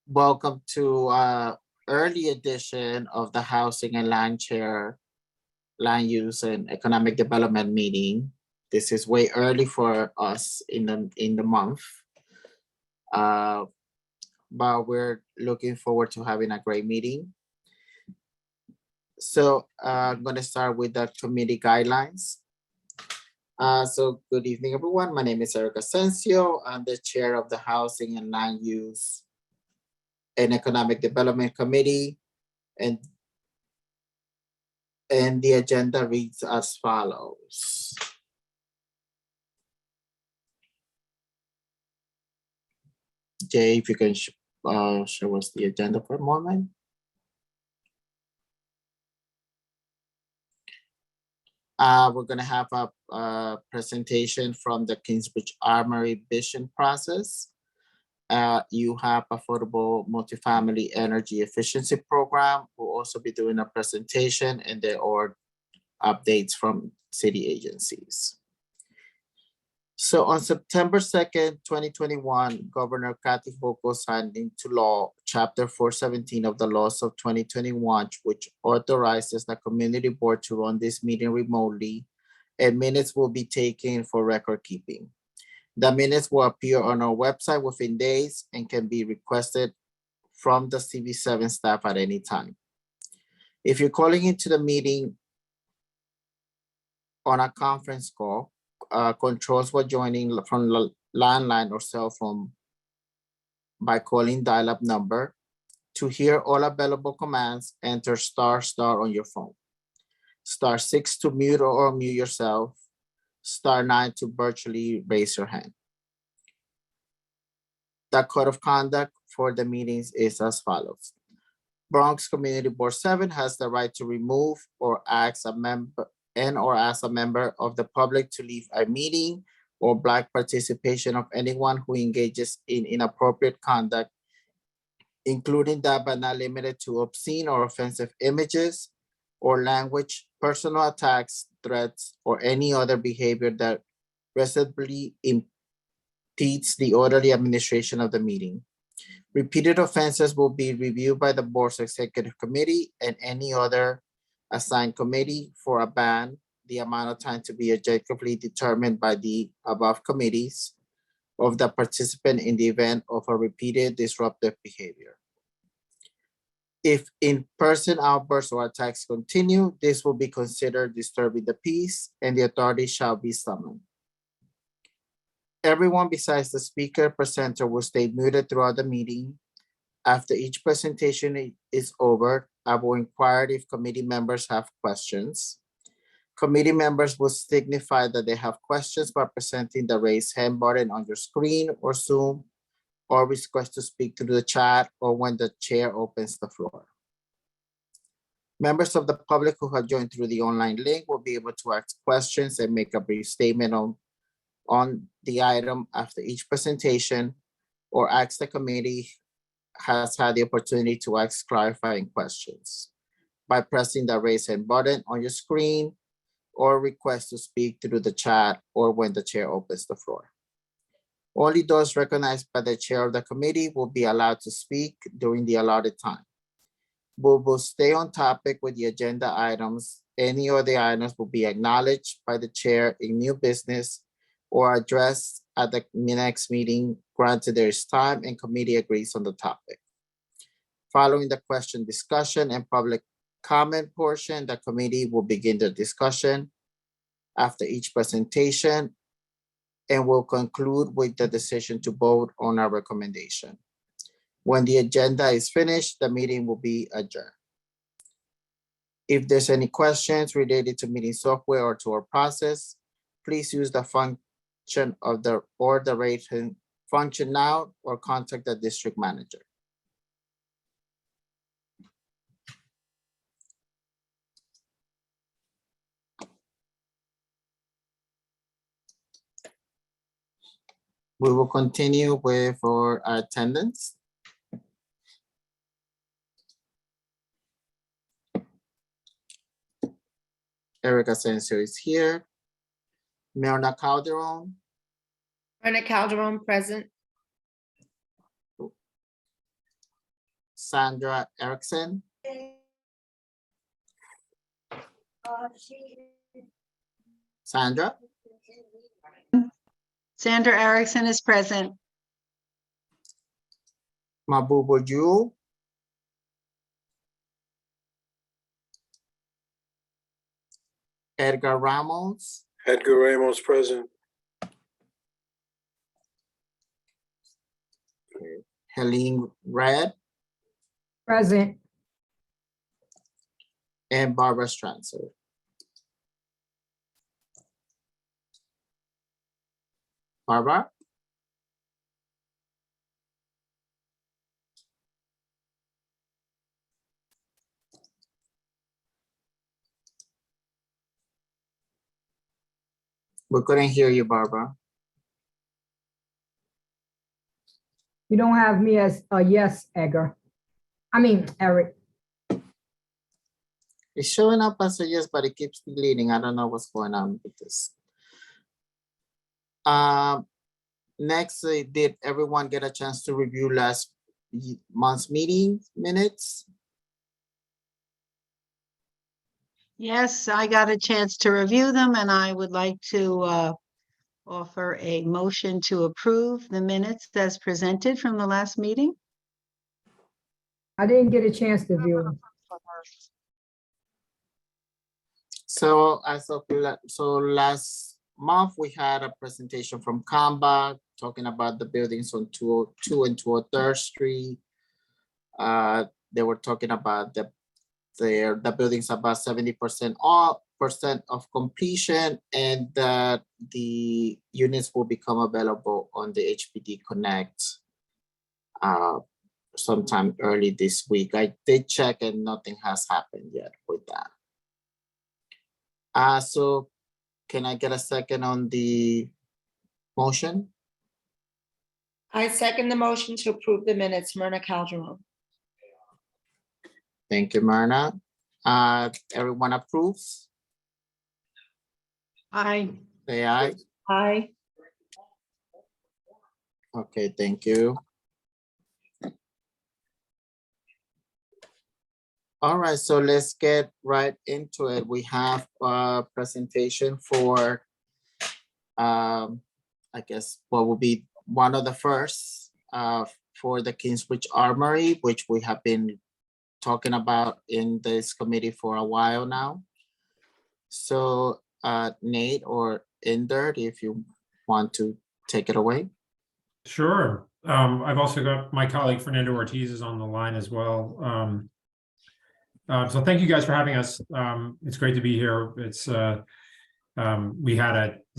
Welcome to early edition of the Housing and Land Chair Land Use and Economic Development meeting. This is way early for us in the month, but we're looking forward to having a great meeting. So I'm going to start with the committee guidelines. So good evening, everyone. My name is Eric Asensio. I'm the chair of the Housing and Land Use and Economic Development Committee, and the agenda reads as follows. Jay, if you can show us the agenda for a moment. We're going to have a presentation from the Kingsbridge Armory Vision Process. You have Affordable Multifamily Energy Efficiency Program. We'll also be doing a presentation, and there are updates from city agencies. So on September 2nd, 2021, Governor Kathy Hochul signed into law Chapter 417 of the laws of 2021, which authorizes the community board to run this meeting remotely, and minutes will be taken for record keeping. The minutes will appear on our website within days and can be requested from the CV7 staff at any time. If you're calling into the meeting on a conference call, controls for joining from the landline or cell phone by calling dial-up number. To hear all available commands, enter ** on your phone. *6 to mute or unmute yourself. *9 to virtually raise your hand. The code of conduct for the meetings is as follows. Bronx Community Board 7 has the right to remove or ask a member ask a member of the public to leave a meeting or block participation of anyone who engages in inappropriate conduct, including that but not limited to obscene or offensive images or language, personal attacks, threats, or any other behavior that reasonably impedes the orderly administration of the meeting. Repeated offenses will be reviewed by the board's executive committee and any other assigned committee for a ban. The amount of time to be objectively determined by the above committees of the participant in the event of a repeated disruptive behavior. If in-person outbursts or attacks continue, this will be considered disturbing the peace and the authority shall be summoned. Everyone besides the speaker presenter will stay muted throughout the meeting. After each presentation is over, I will inquire if committee members have questions. Committee members will signify that they have questions by presenting the raise hand button on your screen or Zoom, or request to speak through the chat or when the chair opens the floor. Members of the public who have joined through the online link will be able to ask questions and make a brief statement on the item after each presentation, or ask the committee has had the opportunity to ask clarifying questions by pressing the raise hand button on your screen, or request to speak through the chat or when the chair opens the floor. Only those recognized by the chair of the committee will be allowed to speak during the allotted time. We will stay on topic with the agenda items. Any of the items will be acknowledged by the chair in new business or addressed at the next meeting, granted there is time and committee agrees on the topic. Following the question discussion and public comment portion, the committee will begin the discussion after each presentation and will conclude with the decision to vote on our recommendation. When the agenda is finished, the meeting will be adjourned. If there's any questions related to meeting software or to our process, please use the function of the raise hand function now or contact the district manager. We will continue with our attendance. Eric Asensio is here. Mirna Calderon. Myrna Calderon, present. Sandra Erickson, Sandra, Sandra Erickson is present. Mabubu Jewel, Edgar Ramos, Edgar Ramos present. Helene Red, Present. and Barbara Stranzer. Barbara? We couldn't hear you, Barbara. You don't have me as a yes, Edgar. I mean, Eric. It's showing up as a yes, but it keeps deleting. I don't know what's going on with this. Next, did everyone get a chance to review last month's meeting minutes? Yes, I got a chance to review them and I would like to offer a motion to approve the minutes as presented from the last meeting. I didn't get a chance to view them. So last month, we had a presentation from Kamba talking about the buildings on 202 and 203rd Street. They were talking about the buildings about 70% of completion, and that the units will become available on the HPD Connect sometime early this week. I did check and nothing has happened yet with that. So can I get a second on the motion? I second the motion to approve the minutes. Myrna Calderon. Thank you, Myrna. Everyone approves? Aye. Say aye. Aye. Okay, thank you. All right, so let's get right into it. We have a presentation for, I guess, what will be one of the first for the Kingsbridge Armory, which we have been talking about in this committee for a while now. So Nate or Inder, if you want to take it away. Sure. I've also got my colleague Fernando Ortiz is on the line as well. So thank you guys for having us. It's great to be here. It's this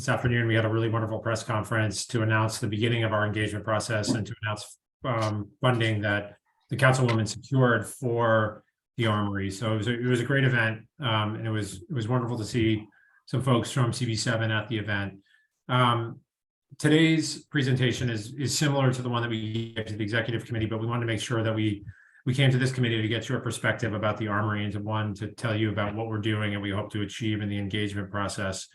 afternoon, we had a really wonderful press conference to announce the beginning of our engagement process and to announce funding that the councilwoman secured for the Armory. So it was a great event, and it was wonderful to see some folks from CB7 at the event. Today's presentation is similar to the one that we gave to the executive committee, but we wanted to make sure that we came to this committee to get your perspective about the Armory and to tell you about what we're doing and we hope to achieve in the engagement process.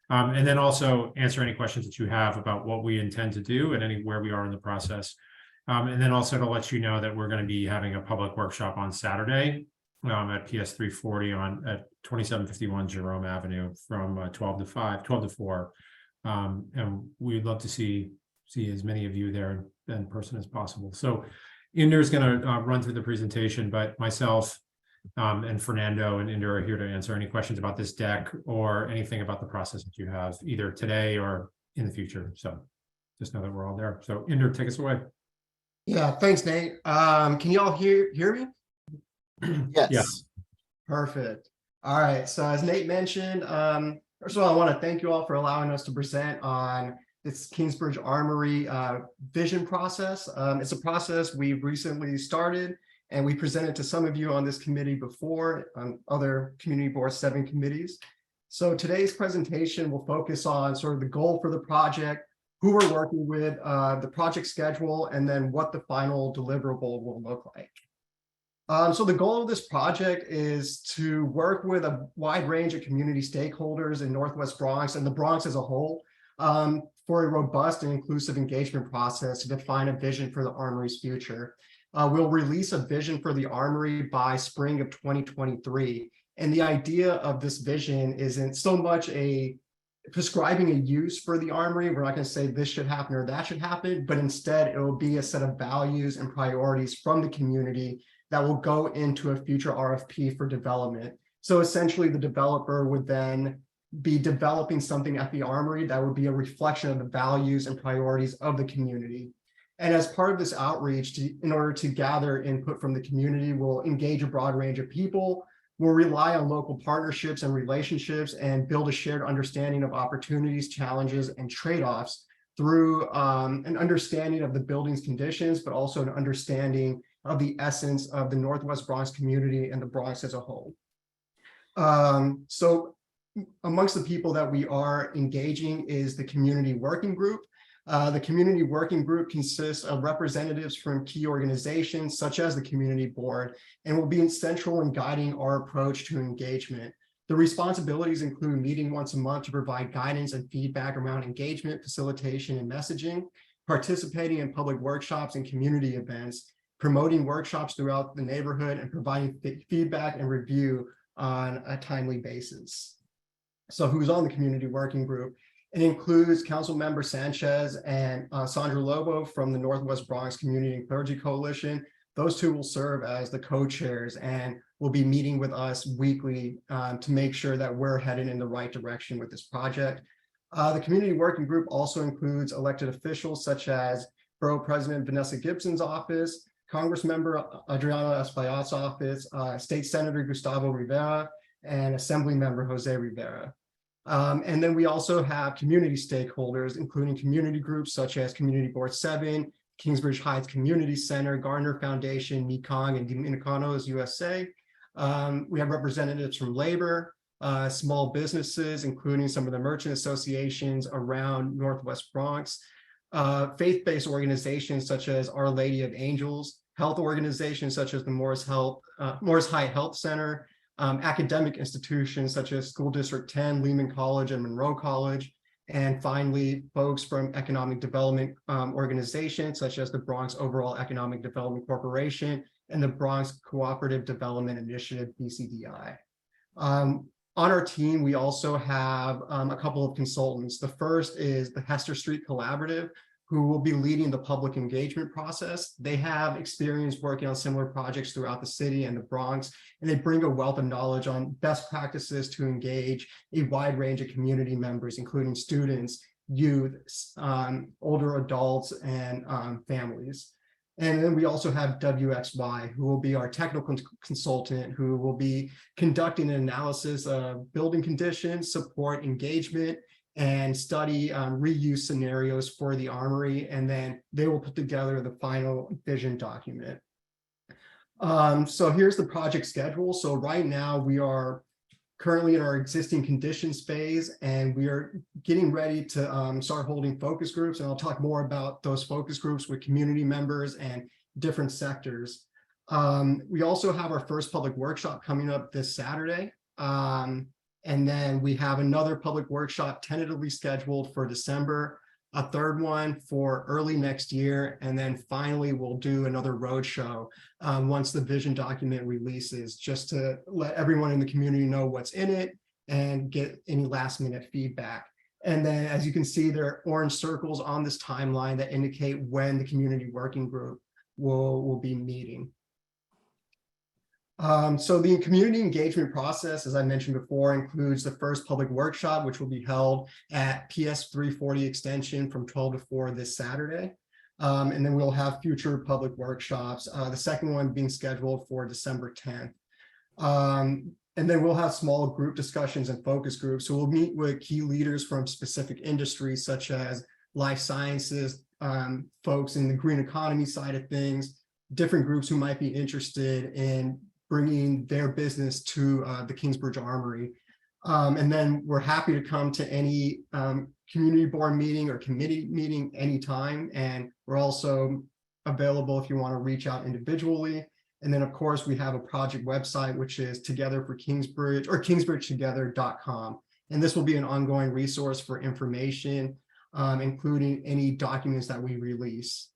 And then also answer any questions that you have about what we intend to do and where we are in the process. And then also to let you know that we're going to be having a public workshop on Saturday at PS 340 at 2751 Jerome Avenue from 12 to 4. And we'd love to see as many of you there in person as possible. So Inder is going to run through the presentation, but myself and Fernando and Inder are here to answer any questions about this deck or anything about the process that you have either today or in the future. So just know that we're all there. So Inder, take us away. Yeah, thanks, Nate. Can you all hear me? Yes. Yeah. Perfect. All right. So as Nate mentioned, first of all, I want to thank you all for allowing us to present on this Kingsbridge Armory vision process. It's a process we've recently started, and we presented to some of you on this committee before on other community board 7 committees. So today's presentation will focus on sort of the goal for the project, who we're working with, the project schedule, and then what the final deliverable will look like. So the goal of this project is to work with a wide range of community stakeholders in Northwest Bronx and the Bronx as a whole, for a robust and inclusive engagement process to define a vision for the Armory's future. We'll release a vision for the Armory by spring of 2023. And the idea of this vision isn't so much a prescribing a use for the Armory. We're not going to say this should happen or that should happen, but instead it will be a set of values and priorities from the community that will go into a future RFP for development. So essentially the developer would then be developing something at the Armory that would be a reflection of the values and priorities of the community. And as part of this outreach, in order to gather input from the community, we'll engage a broad range of people. We'll rely on local partnerships and relationships and build a shared understanding of opportunities, challenges, and trade-offs through an understanding of the building's conditions, but also an understanding of the essence of the Northwest Bronx community and the Bronx as a whole. So amongst the people that we are engaging is the community working group. The community working group consists of representatives from key organizations such as the community board and will be central in guiding our approach to engagement. The responsibilities include meeting once a month to provide guidance and feedback around engagement, facilitation, and messaging, participating in public workshops and community events, promoting workshops throughout the neighborhood, and providing feedback and review on a timely basis. So who's on the community working group? It includes Councilmember Sanchez and Sandra Lobo from the Northwest Bronx Community and Clergy Coalition. Those two will serve as the co-chairs and will be meeting with us weekly to make sure that we're headed in the right direction with this project. The community working group also includes elected officials such as Borough President Vanessa Gibson's office, Congressmember Adriana Espaillat's office, State Senator Gustavo Rivera, and Assembly Member Jose Rivera. And then we also have community stakeholders, including community groups such as Community Board 7, Kingsbridge Heights Community Center, Gardner Foundation, Mekong, and Dominicanos USA. We have representatives from labor, small businesses, including some of the merchant associations around Northwest Bronx, faith-based organizations such as Our Lady of Angels, health organizations such as the Morris High Health Center, academic institutions such as School District 10, Lehman College, and Monroe College, and finally, folks from economic development organizations such as the Bronx Overall Economic Development Corporation and the Bronx Cooperative Development Initiative, BCDI. On our team, we also have a couple of consultants. The first is the Hester Street Collaborative, who will be leading the public engagement process. They have experience working on similar projects throughout the city and the Bronx, and they bring a wealth of knowledge on best practices to engage a wide range of community members, including students, youth, older adults, and families. And then we also have WXY, who will be our technical consultant, who will be conducting an analysis of building conditions, support engagement, and study reuse scenarios for the Armory, and then they will put together the final vision document. So here's the project schedule. So right now we are currently in our existing conditions phase, and we are getting ready to start holding focus groups, and I'll talk more about those focus groups with community members and different sectors. We also have our first public workshop coming up this Saturday. And then we have another public workshop tentatively scheduled for December, a third one for early next year, and then finally we'll do another roadshow once the vision document releases, just to let everyone in the community know what's in it and get any last minute feedback. And then, as you can see, there are orange circles on this timeline that indicate when the community working group will be meeting. So the community engagement process, as I mentioned before, includes the first public workshop, which will be held at PS 340 Extension from 12 to 4 this Saturday. And then we'll have future public workshops, the second one being scheduled for December 10th. And then we'll have small group discussions and focus groups. So we'll meet with key leaders from specific industries, such as life sciences, folks in the green economy side of things, different groups who might be interested in bringing their business to the Kingsbridge Armory. And then we're happy to come to any community board meeting or committee meeting anytime. And we're also available if you want to reach out individually. And then, of course, we have a project website, which is Together for Kingsbridge, or kingsbridgetogether.com. And this will be an ongoing resource for information including any documents that we release.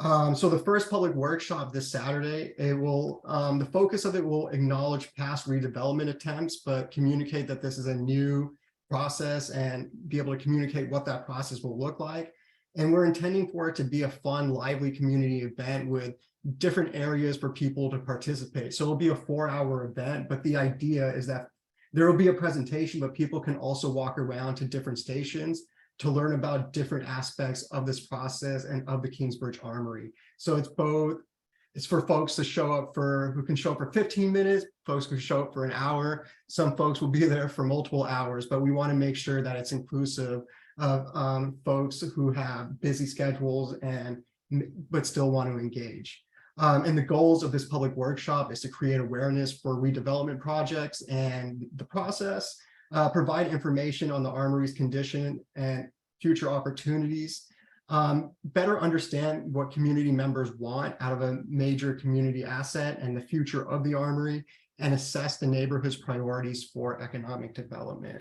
So the first public workshop this Saturday, it will, the focus of it will acknowledge past redevelopment attempts, but communicate that this is a new process and be able to communicate what that process will look like. And we're intending for it to be a fun, lively community event with different areas for people to participate. So it'll be a 4-hour event, but the idea is that there will be a presentation, but people can also walk around to different stations to learn about different aspects of this process and of the Kingsbridge Armory. So it's for folks to show up who can show up for 15 minutes, folks who show up for an hour. Some folks will be there for multiple hours, but we want to make sure that it's inclusive of folks who have busy schedules but still want to engage. And the goals of this public workshop is to create awareness for redevelopment projects and the process, provide information on the Armory's condition and future opportunities, better understand what community members want out of a major community asset and the future of the Armory, and assess the neighborhood's priorities for economic development.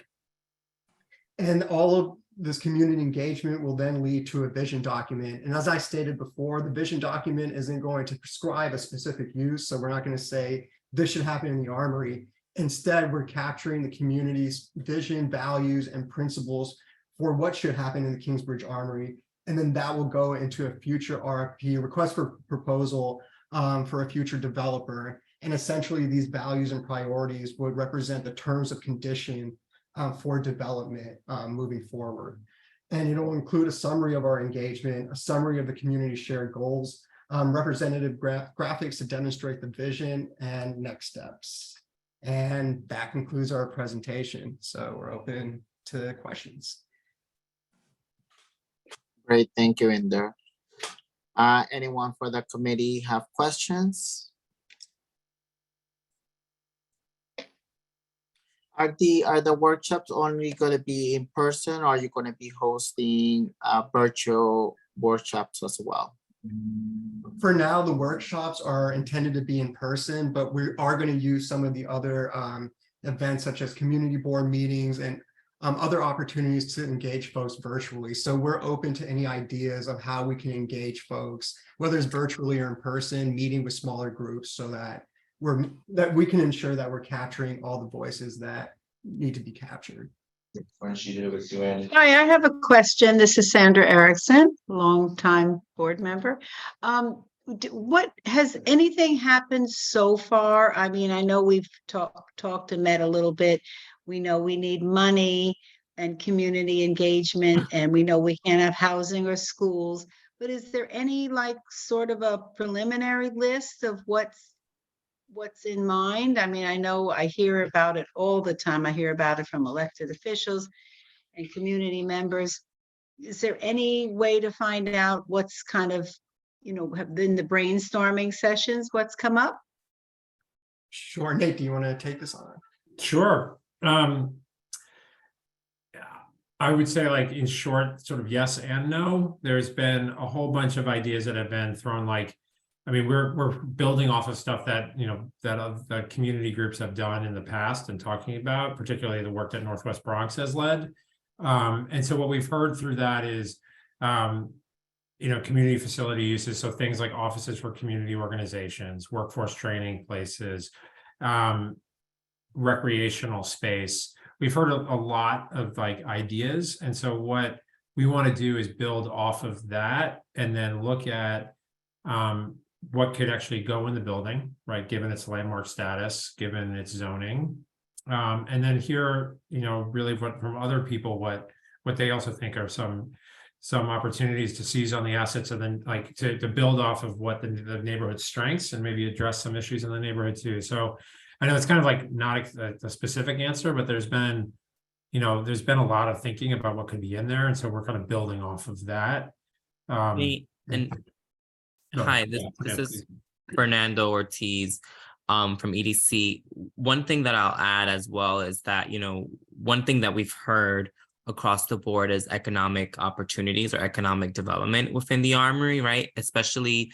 And all of this community engagement will then lead to a vision document. And as I stated before, the vision document isn't going to prescribe a specific use. So we're not going to say this should happen in the Armory. Instead, we're capturing the community's vision, values, and principles for what should happen in the Kingsbridge Armory. And then that will go into a future RFP, request for proposal, for a future developer. And essentially, these values and priorities would represent the terms of condition for development moving forward. And it'll include a summary of our engagement, a summary of the community shared goals, representative graphics to demonstrate the vision and next steps. And that concludes our presentation. So we're open to questions. Great, thank you, Inder. Anyone for the committee have questions? Are the workshops only going to be in person, or are you going to be hosting virtual workshops as well? For now, the workshops are intended to be in person, but we are going to use some of the other events such as community board meetings and other opportunities to engage folks virtually. So we're open to any ideas of how we can engage folks, whether it's virtually or in person, meeting with smaller groups so that we can ensure that we're capturing all the voices that need to be captured. Hi, I have a question. This is Sandra Erickson, longtime board member. What has anything happened so far? I mean, I know we've talked and met a little bit. We know we need money and community engagement, and we know we can't have housing or schools. But is there any like sort of a preliminary list of what's in mind? I mean, I know I hear about it all the time. I hear about it from elected officials and community members. Is there any way to find out what's kind of, have been the brainstorming sessions, what's come up? Sure. Nate, do you want to take this on? Sure. I would say, like, in short, sort of yes and no. There's been a whole bunch of ideas that have been thrown, like, I mean, we're building off of stuff that, that community groups have done in the past and talking about, particularly the work that Northwest Bronx has led. And so what we've heard through that is, community facility uses. So things like offices for community organizations, workforce training places, recreational space. We've heard a lot of like ideas. And so what we want to do is build off of that and then look at what could actually go in the building, right? Given its landmark status, given its zoning. And then hear, really from other people, what they also think are some opportunities to seize on the assets, and then like to build off of what the neighborhood strengths and maybe address some issues in the neighborhood too. So I know it's kind of like not a specific answer, but there's been a lot of thinking about what could be in there. And so we're kind of building off of that. Hi, this is Fernando Ortiz from EDC. One thing that I'll add as well is that, one thing that we've heard across the board is economic opportunities or economic development within the Armory, right? Especially,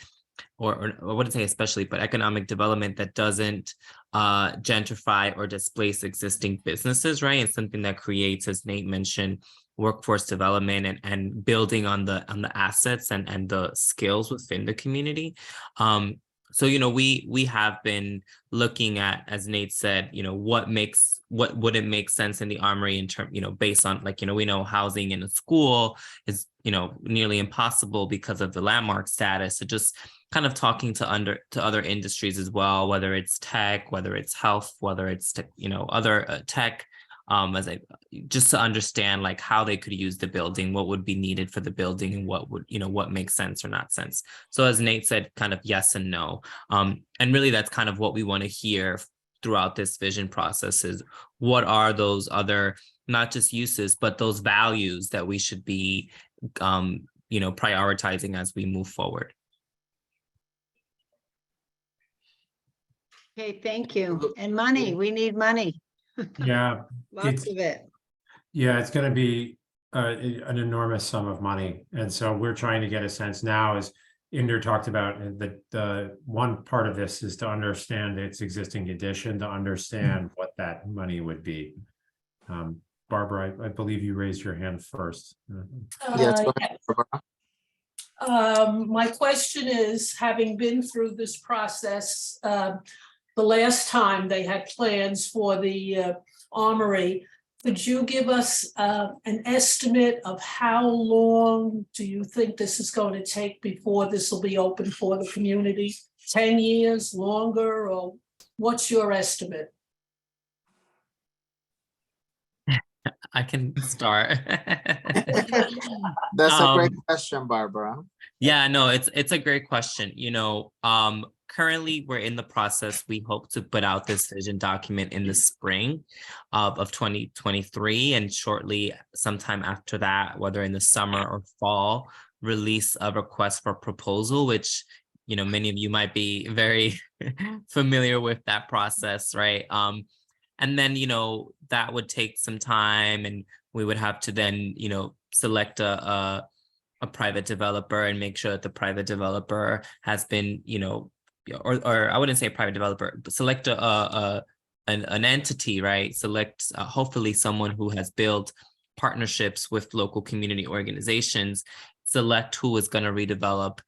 or I wouldn't say especially, but economic development that doesn't gentrify or displace existing businesses, right? And something that creates, as Nate mentioned, workforce development and building on the assets and the skills within the community. So, we have been looking at, as Nate said, what would it make sense in the Armory in term, based on we know housing in a school is, nearly impossible because of the landmark status. So just kind of talking to other industries as well, whether it's tech, whether it's health, whether it's, other tech, just to understand how they could use the building, what would be needed for the building, and what makes sense or not sense. So as Nate said, kind of yes and no. And really that's kind of what we want to hear throughout this vision process is what are those other, not just uses, but those values that we should be, prioritizing as we move forward. Okay, thank you. And money, we need money. Yeah, Lots of it. yeah, it's going to be an enormous sum of money. And so we're trying to get a sense now, as Inder talked about, the one part of this is to understand its existing condition, to understand what that money would be. Barbara, I believe you raised your hand first. Yes, go ahead, Barbara. My question is, having been through this process, the last time they had plans for the Armory, could you give us an estimate of how long do you think this is going to take before this will be open for the community? 10 years, longer, or what's your estimate? I can start. That's a great question, Barbara. Yeah, no, it's a great question. Currently we're in the process. We hope to put out this vision document in the spring of 2023, and shortly sometime after that, whether in the summer or fall, release a request for proposal, which many of you might be very familiar with that process, right? And then that would take some time, and we would have to then select a private developer and make sure that the private developer has been or I wouldn't say private developer, but select an entity, right? Select hopefully someone who has built partnerships with local community organizations. Select who is going to redevelop,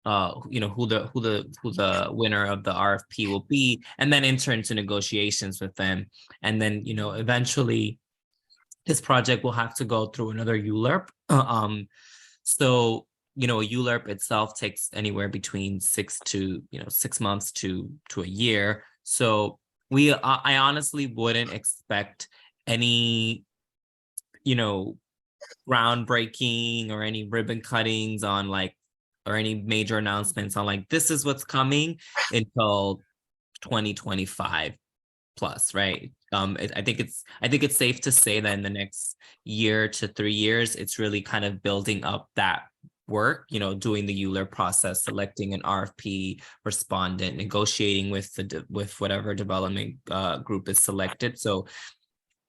who the winner of the RFP will be, and then enter into negotiations with them. And then eventually, this project will have to go through another ULURP. So a ULURP itself takes anywhere between 6 months to a year. So I honestly wouldn't expect any, groundbreaking or any ribbon cuttings on or any major announcements on this is what's coming until 2025 plus, right? I think it's safe to say that in the next year to 3 years, it's really kind of building up that work, doing the ULURP process, selecting an RFP respondent, negotiating with whatever development group is selected. So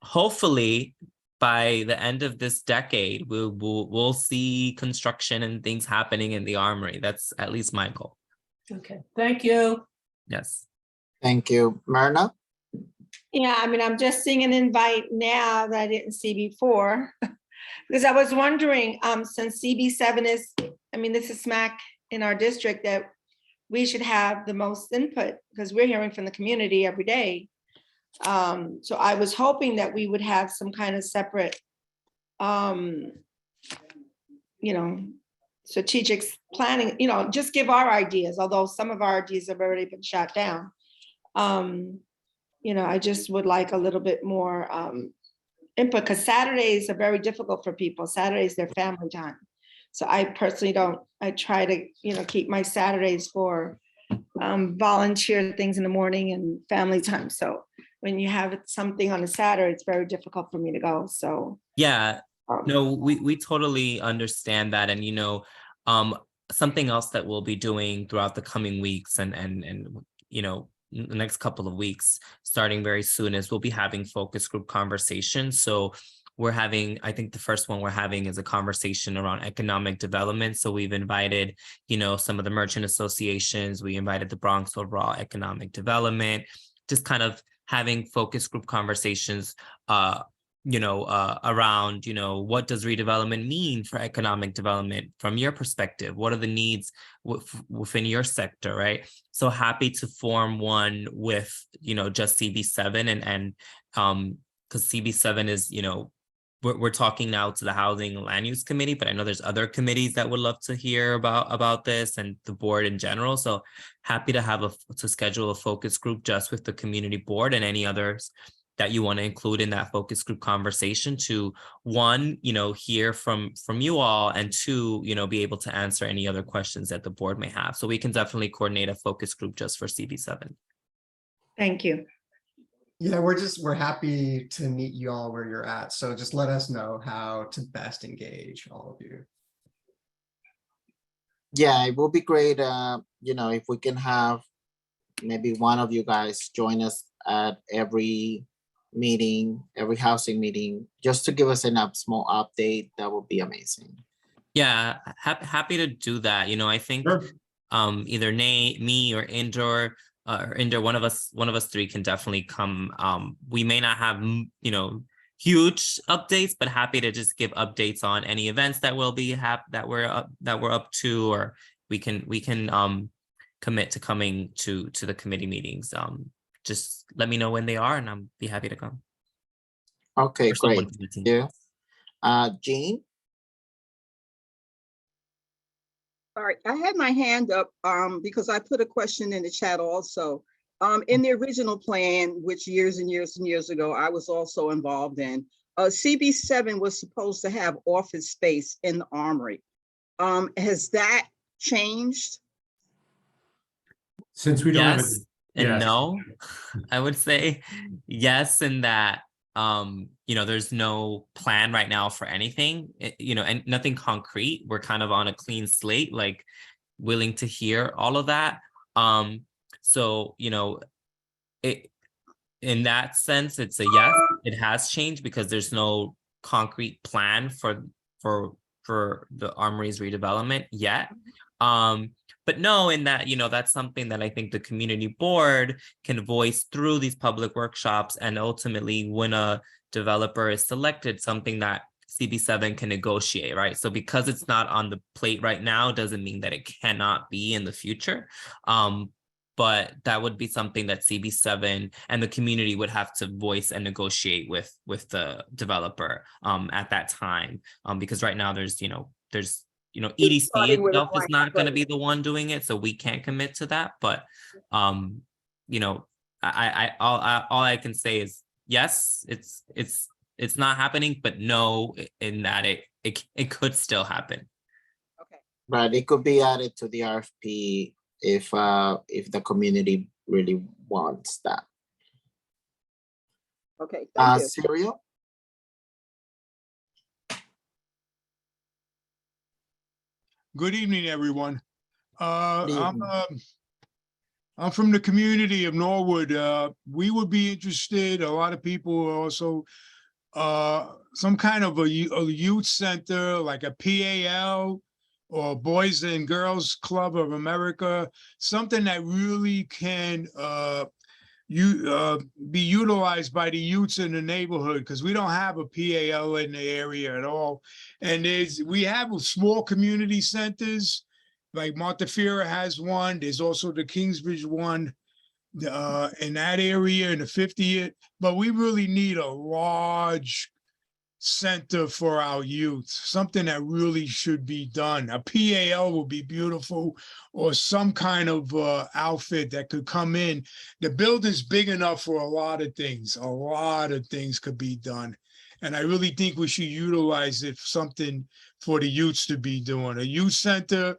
hopefully by the end of this decade, we'll see construction and things happening in the Armory. That's at least my goal. Okay, thank you. Yes. Thank you. Myrna? Yeah, I'm just seeing an invite now that I didn't see before. Because I was wondering, since CB7 is, this is smack in our district, that we should have the most input because we're hearing from the community every day. So I was hoping that we would have some kind of separate, strategic planning, just give our ideas, although some of our ideas have already been shot down. I just would like a little bit more input, because Saturdays are very difficult for people. Saturdays, their family time. So I personally I try to, keep my Saturdays for volunteer things in the morning and family time. So when you have something on a Saturday, it's very difficult for me to go. So yeah, no, we totally understand that. And, something else that we'll be doing throughout the coming weeks and the next couple of weeks, starting very soon, is we'll be having focus group conversations. So I think the first one we're having is a conversation around economic development. So we've invited, some of the merchant associations, we invited the Bronx overall economic development, just kind of having focus group conversations, around, what does redevelopment mean for economic development from your perspective? What are the needs within your sector, right? So happy to form one with, just CB7 and because CB7 is, we're talking now to the Housing and Land Use Committee, but I know there's other committees that would love to hear about this and the board in general. So happy to to schedule a focus group just with the community board and any others that you want to include in that focus group conversation to, one, hear from you all, and two, be able to answer any other questions that the board may have. So we can definitely coordinate a focus group just for CB7. Thank you. Yeah, we're happy to meet you all where you're at. So just let us know how to best engage all of you. Yeah, it will be great, if we can have maybe one of you guys join us at every meeting, every housing meeting, just to give us a small update. That would be amazing. Yeah, happy to do that. I think Sure. Either Nate, me, or Indor, one of us three can definitely come. We may not have huge updates, but happy to just give updates on any events that will be that we're up to, or we can commit to coming to the committee meetings. Just let me know when they are, and I'll be happy to come. Okay, Or someone great. from the team. Yeah. Jean? All right, I had my hand up because I put a question in the chat also. In the original plan, which years and years and years ago, I was also involved in, CB7 was supposed to have office space in the Armory. Has that changed? Since we don't have Yes it. and Yes. no. I would say yes in that there's no plan right now for anything, and nothing concrete. We're kind of on a clean slate, like willing to hear all of that. So it, in that sense, it's a yes. It has changed because there's no concrete plan for the Armory's redevelopment yet. But no, in that, that's something that I think the community board can voice through these public workshops, and ultimately when a developer is selected, something that CB7 can negotiate, right? So because it's not on the plate right now, doesn't mean that it cannot be in the future. But that would be something that CB7 and the community would have to voice and negotiate with the developer at that time. Because right now there's EDC starting with a itself is blank not going to slate. be the one doing it, so we can't commit to that. But all I can say is yes, it's not happening, but no, in that it could still happen. Okay. Right, it could be added to the RFP if the community really wants that. Okay, thank you. Serial? Good evening, everyone. Good evening. I'm from the community of Norwood. We would be interested, a lot of people also, some kind of a youth center, like a PAL or Boys and Girls Club of America, something that really can be utilized by the youths in the neighborhood, because we don't have a PAL in the area at all. And we have small community centers, like Montefiore has one. There's also the Kingsbridge one in that area in the 50th. But we really need a large center for our youth, something that really should be done. A PAL would be beautiful, or some kind of outfit that could come in. The building's big enough for a lot of things. A lot of things could be done. And I really think we should utilize it for something for the youths to be doing. A youth center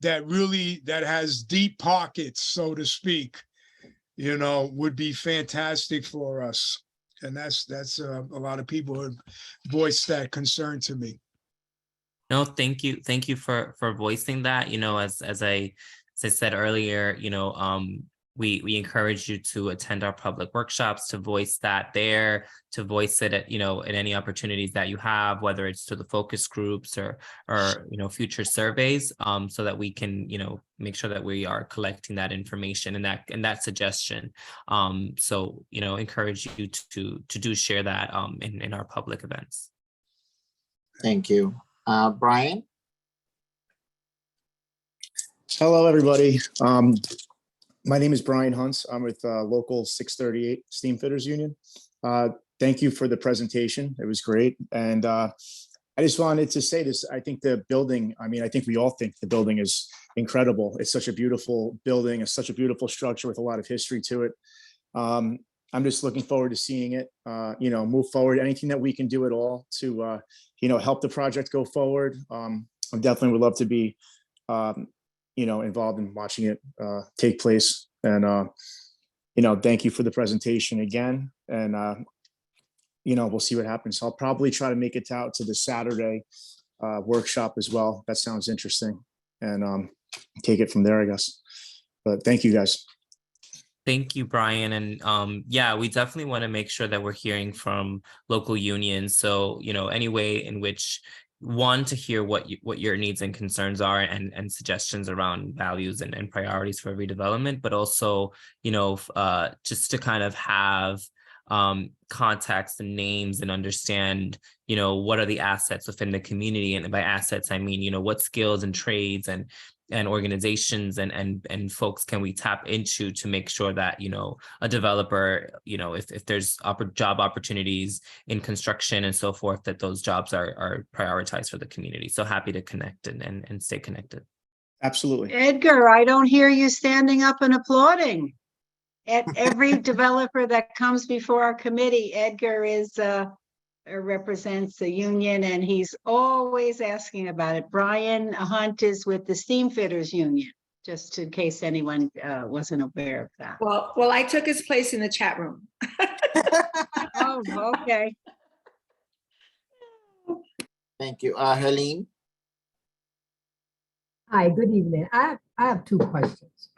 that has deep pockets, so to speak, would be fantastic for us. And that's a lot of people have voiced that concern to me. No, thank you for voicing that. As I said earlier, we encourage you to attend our public workshops, to voice that there, to voice it at, in any opportunities that you have, whether it's to the focus groups or future surveys, so that we can, make sure that we are collecting that information and that suggestion. So, encourage you to do share that in our public events. Thank you. Brian? Hello, everybody. My name is Brian Hunts. I'm with Local 638 Steam Fitters Union. Thank you for the presentation. It was great. And I just wanted to say this. I think the building, I think we all think the building is incredible. It's such a beautiful building. It's such a beautiful structure with a lot of history to it. I'm just looking forward to seeing it, move forward. Anything that we can do at all to, help the project go forward. I definitely would love to be involved in watching it take place. And, thank you for the presentation again. And, we'll see what happens. I'll probably try to make it out to the Saturday workshop as well. That sounds interesting. And take it from there, I guess. But thank you, guys. Thank you, Brian. And yeah, we definitely want to make sure that we're hearing from local unions. So, any way in which to hear what your needs and concerns are and suggestions around values and priorities for redevelopment, but also, just to kind of have context and names and understand, what are the assets within the community. And by assets, I mean, what skills and trades and organizations and folks can we tap into to make sure that, a developer, if there's job opportunities in construction and so forth, that those jobs are prioritized for the community. So happy to connect and stay connected. Absolutely. Edgar, I don't hear you standing up and applauding. At every developer that comes before our committee, Edgar represents the union and he's always asking about it. Brian Hunt is with the Steam Fitters Union, just in case anyone wasn't aware of that. Well, I took his place in the chat room. Oh, okay. Thank you. Helene? Hi, good evening. I have two questions.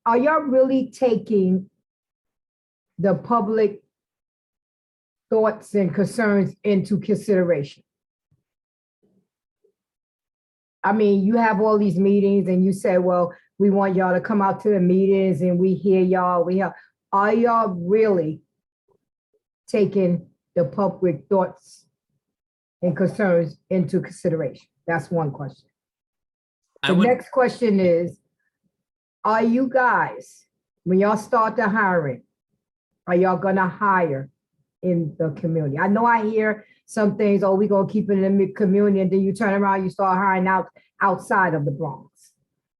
Are y'all really taking the public thoughts and concerns into consideration? You have all these meetings and you say, well, we want y'all to come out to the meetings and we hear y'all. Are y'all really taking the public thoughts and concerns into consideration? That's one question. The next question is, are you guys, when y'all start the hiring, are y'all gonna hire in the community? I know I hear some things, oh, we're gonna keep it in the community, and then you turn around, you start hiring outside of the Bronx.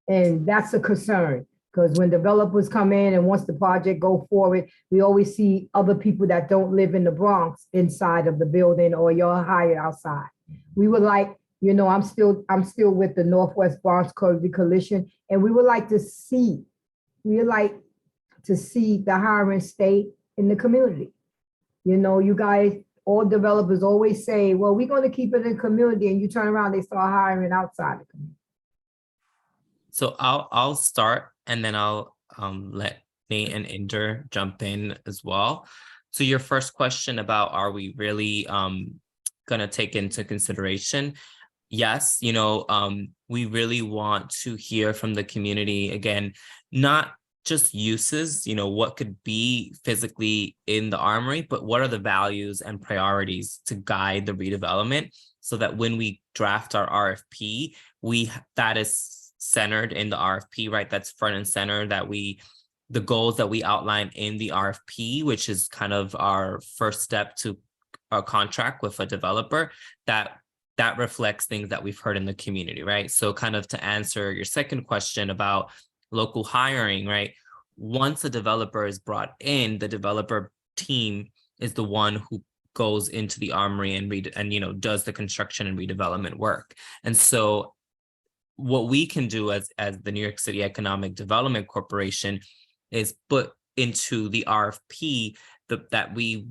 And that's a concern, because when developers come in and once the project go forward, we always see other people that don't live in the Bronx inside of the building, or y'all hired outside. We would like, I'm still with the Northwest Bronx Coalition, and we would like to see the hiring stay in the community. You guys, all developers always say, well, we're going to keep it in the community, and you turn around, they start hiring outside the community. So I'll start and then I'll let Nate and Inder jump in as well. So your first question about, are we really going to take into consideration? Yes, we really want to hear from the community, again, not just uses, what could be physically in the armory, but what are the values and priorities to guide the redevelopment, so that when we draft our RFP, that is centered in the RFP, right? That's front and center, that the goals that we outline in the RFP, which is kind of our first step to a contract with a developer, that reflects things that we've heard in the community, right? So kind of to answer your second question about local hiring, right? Once a developer is brought in, the developer team is the one who goes into the armory and does the construction and redevelopment work. And so what we can do as the New York City Economic Development Corporation is put into the RFP that we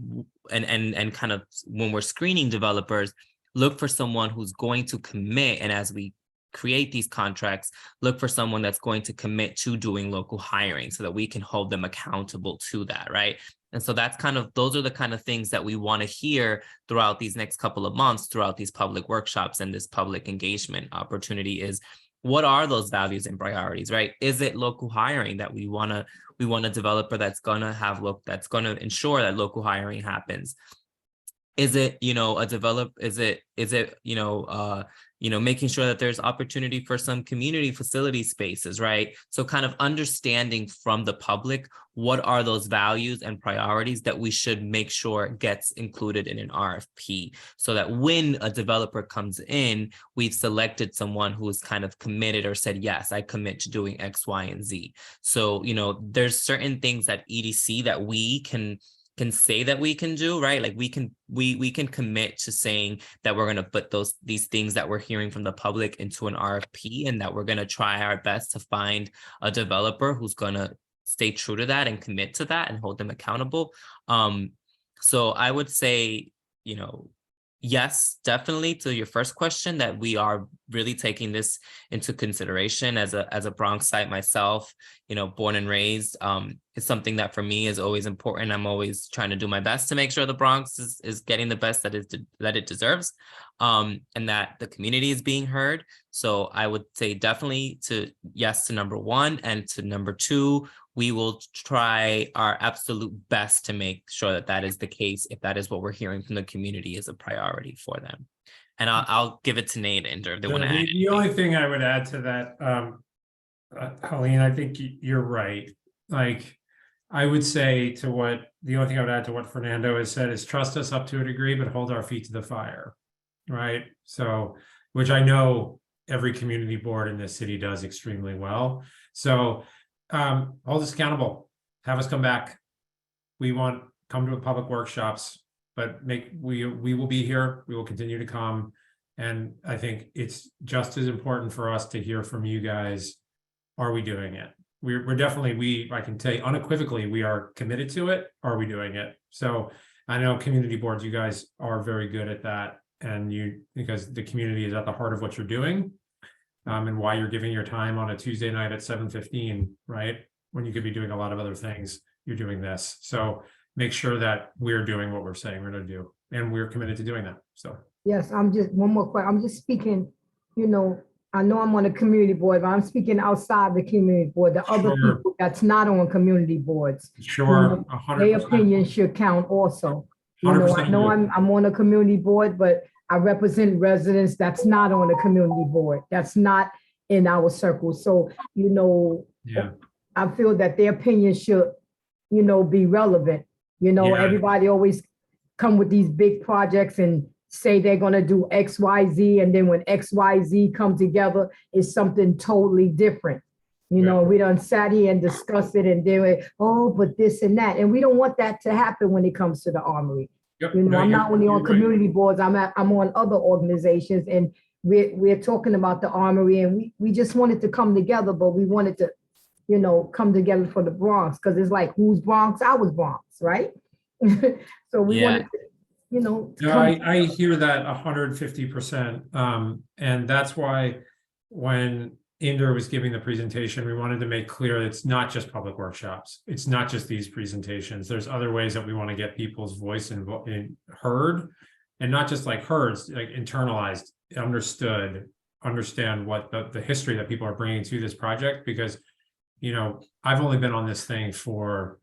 and kind of when we're screening developers, look for someone who's going to commit, and as we create these contracts, look for someone that's going to commit to doing local hiring so that we can hold them accountable to that, right? And so those are the kind of things that we want to hear throughout these next couple of months, throughout these public workshops and this public engagement opportunity is, what are those values and priorities, right? Is it local hiring that we want a developer that's going to ensure that local hiring happens? Is it, making sure that there's opportunity for some community facility spaces, right? So kind of understanding from the public, what are those values and priorities that we should make sure gets included in an RFP, so that when a developer comes in, we've selected someone who's kind of committed or said, yes, I commit to doing X, Y, and Z. So, there's certain things at EDC that we can say that we can do, right? Like we can commit to saying that we're going to put these things that we're hearing from the public into an RFP, and that we're going to try our best to find a developer who's going to stay true to that and commit to that and hold them accountable. So I would say, yes, definitely to your first question, that we are really taking this into consideration as a Bronx site myself, born and raised. It's something that for me is always important. I'm always trying to do my best to make sure the Bronx is getting the best that it deserves, and that the community is being heard. So I would say definitely yes to number one, and to number two, we will try our absolute best to make sure that is the case, if that is what we're hearing from the community is a priority for them. And I'll give it to Nate and if they want to add. The only thing I would add to that, Helene, I think you're right. Like, I would say the only thing I would add to what Fernando has said is trust us up to a degree, but hold our feet to the fire, right? So, which I know every community board in this city does extremely well. So, hold us accountable, have us come back. Come to public workshops, but we will be here. We will continue to come. And I think it's just as important for us to hear from you guys. Are we doing it? We're definitely, I can tell you unequivocally, we are committed to it. Are we doing it? So I know community boards, you guys are very good at that. And because the community is at the heart of what you're doing. And why you're giving your time on a Tuesday night at 7:15, right? When you could be doing a lot of other things, you're doing this. So make sure that we're doing what we're saying we're going to do. And we're committed to doing that. So. Yes, one more question. I'm just speaking, I know I'm on a community board, but I'm speaking outside the community board, the other people that's not on community boards. Sure, 100%. Their opinion should count also. I know I'm on a community board, but I represent residents that's not on the community board, that's not in our circle. So, yeah. I feel that their opinion should, be relevant. Everybody always come with these big projects and say they're going to do X, Y, Z. And then when X, Y, Z come together, it's something totally different. We done sat here and discussed it and they were, but this and that. And we don't want that to happen when it comes to the Armory. Yep. I'm not only on community boards, I'm on other organizations, and we're talking about the Armory, and we just wanted to come together, but we wanted to, come together for the Bronx, because it's like, who's Bronx? I was Bronx, right? So we wanted to, I hear that 150%. And that's why when Inder was giving the presentation, we wanted to make clear that it's not just public workshops. It's not just these presentations. There's other ways that we want to get people's voice and heard, and not just like heard, like internalized, understand what the history that people are bringing to this project. Because, I've only been on this thing for,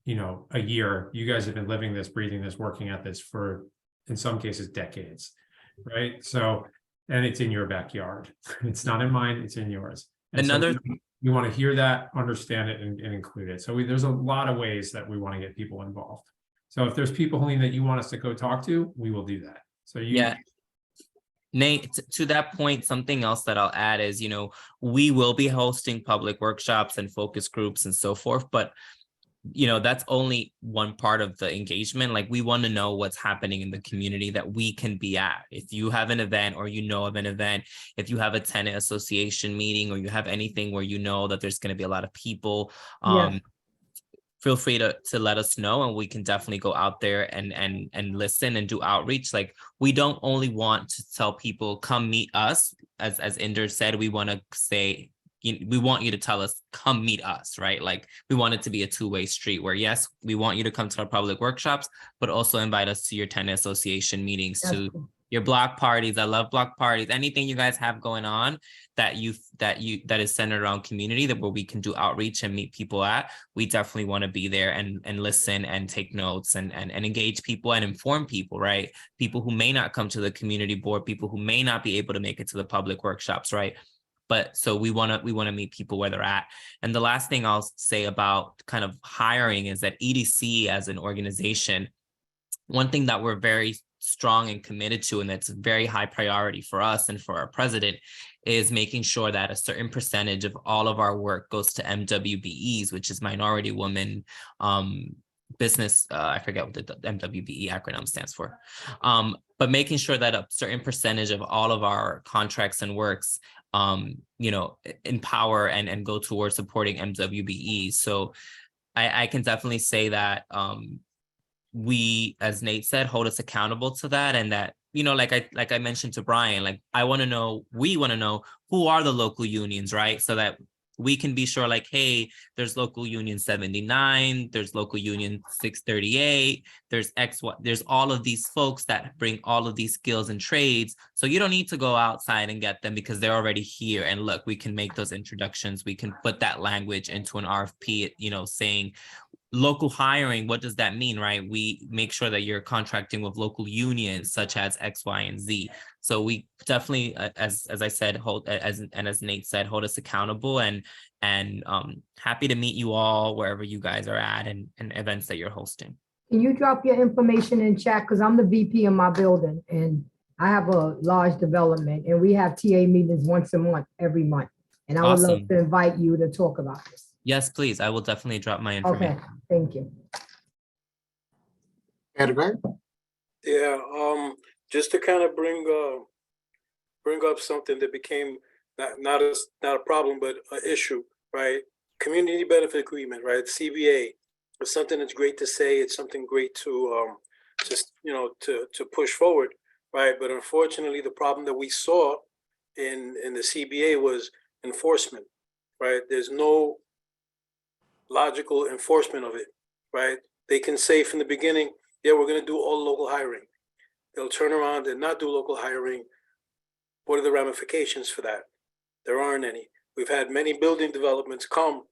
a year. You guys have been living this, breathing this, working at this for, in some cases, decades, right? So, and it's in your backyard. It's not in mine, it's in yours. And we want to hear that, understand it, and include it. So there's a lot of ways that we want to get people involved. So if there's people, Helene, that you want us to go talk to, we will do that. So Nate, to that point, something else that I'll add is, we will be hosting public workshops and focus groups and so forth, but that's only one part of the engagement. Like, we want to know what's happening in the community that we can be at. If you have an event, or of an event, if you have a tenant association meeting, or you have anything where that there's going to be a lot of people, feel free to let us know, and we can definitely go out there and listen and do outreach. Like, we don't only want to tell people, come meet us. as Inder said, we want to say, we want you to tell us, come meet us, right? Like we want it to be a two-way street where yes, we want you to come to our public workshops, but also invite us to your tenant association meetings, That's to cool. your block parties. I love block parties. Anything you guys have going on that is centered around community, that where we can do outreach and meet people at, we definitely want to be there and listen and take notes and engage people and inform people, right? People who may not come to the community board, people who may not be able to make it to the public workshops, right? But so we want to meet people where they're at. And the last thing I'll say about kind of hiring is that EDC as an organization, one thing that we're very strong and committed to, and that's a very high priority for us and for our president, is making sure that a certain percentage of all of our work goes to MWBEs, which is minority women business. I forget what the MWBE acronym stands for. But making sure that a certain percentage of all of our contracts and works empower and go towards supporting MWBE. So I can definitely say that we, as Nate said, hold us accountable to that, and that, like I mentioned to Brian, like we want to know who are the local unions, right? So that we can be sure, like, hey, there's local union 79, there's local union 638, there's there's all of these folks that bring all of these skills and trades. So you don't need to go outside and get them because they're already here. And look, we can make those introductions. We can put that language into an RFP, saying local hiring. What does that mean, right? We make sure that you're contracting with local unions such as X, Y, and Z. So we definitely, as I said, as Nate said, hold us accountable, and happy to meet you all wherever you guys are at and events that you're hosting. Can you drop your information in chat? Because I'm the VP in my building and I have a large development and we have TA meetings once a month, every month. And I would love Awesome. to invite you to talk about this. Yes, please. I will definitely drop my information. Okay, thank you. Edgar? Yeah, just to kind of bring up something that became not a problem, but an issue, right? Community benefit agreement, right? CBA. It's something that's great to say. It's something great to just to push forward, right? But unfortunately, the problem that we saw in the CBA was enforcement, right? There's no logical enforcement of it, right? They can say from the beginning, yeah, we're going to do all local hiring. They'll turn around and not do local hiring. What are the ramifications for that? There aren't any. We've had many building developments come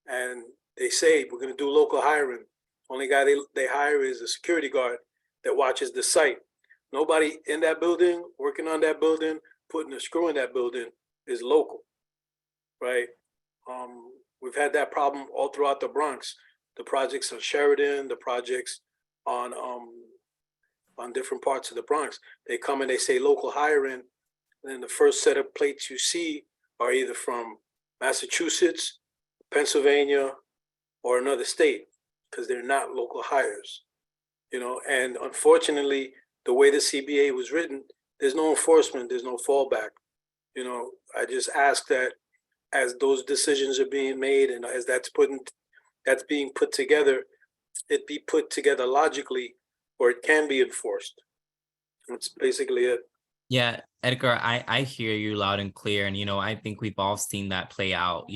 and they say we're going to do local hiring. Only guy they hire is a security guard that watches the site. Nobody in that building, working on that building, putting a screw in that building is local, right? We've had that problem all throughout the Bronx. The projects on Sheridan, the projects on different parts of the Bronx. They come and they say local hiring, and then the first set of plates you see are either from Massachusetts, Pennsylvania, or another state, because they're not local hires. And unfortunately, the way the CBA was written, there's no enforcement, there's no fallback. I just ask that as those decisions are being made and as that's being put together, it be put together logically where it can be enforced. That's basically it. Yeah, Edgar, I hear you loud and clear. And, I think we've all seen that play out,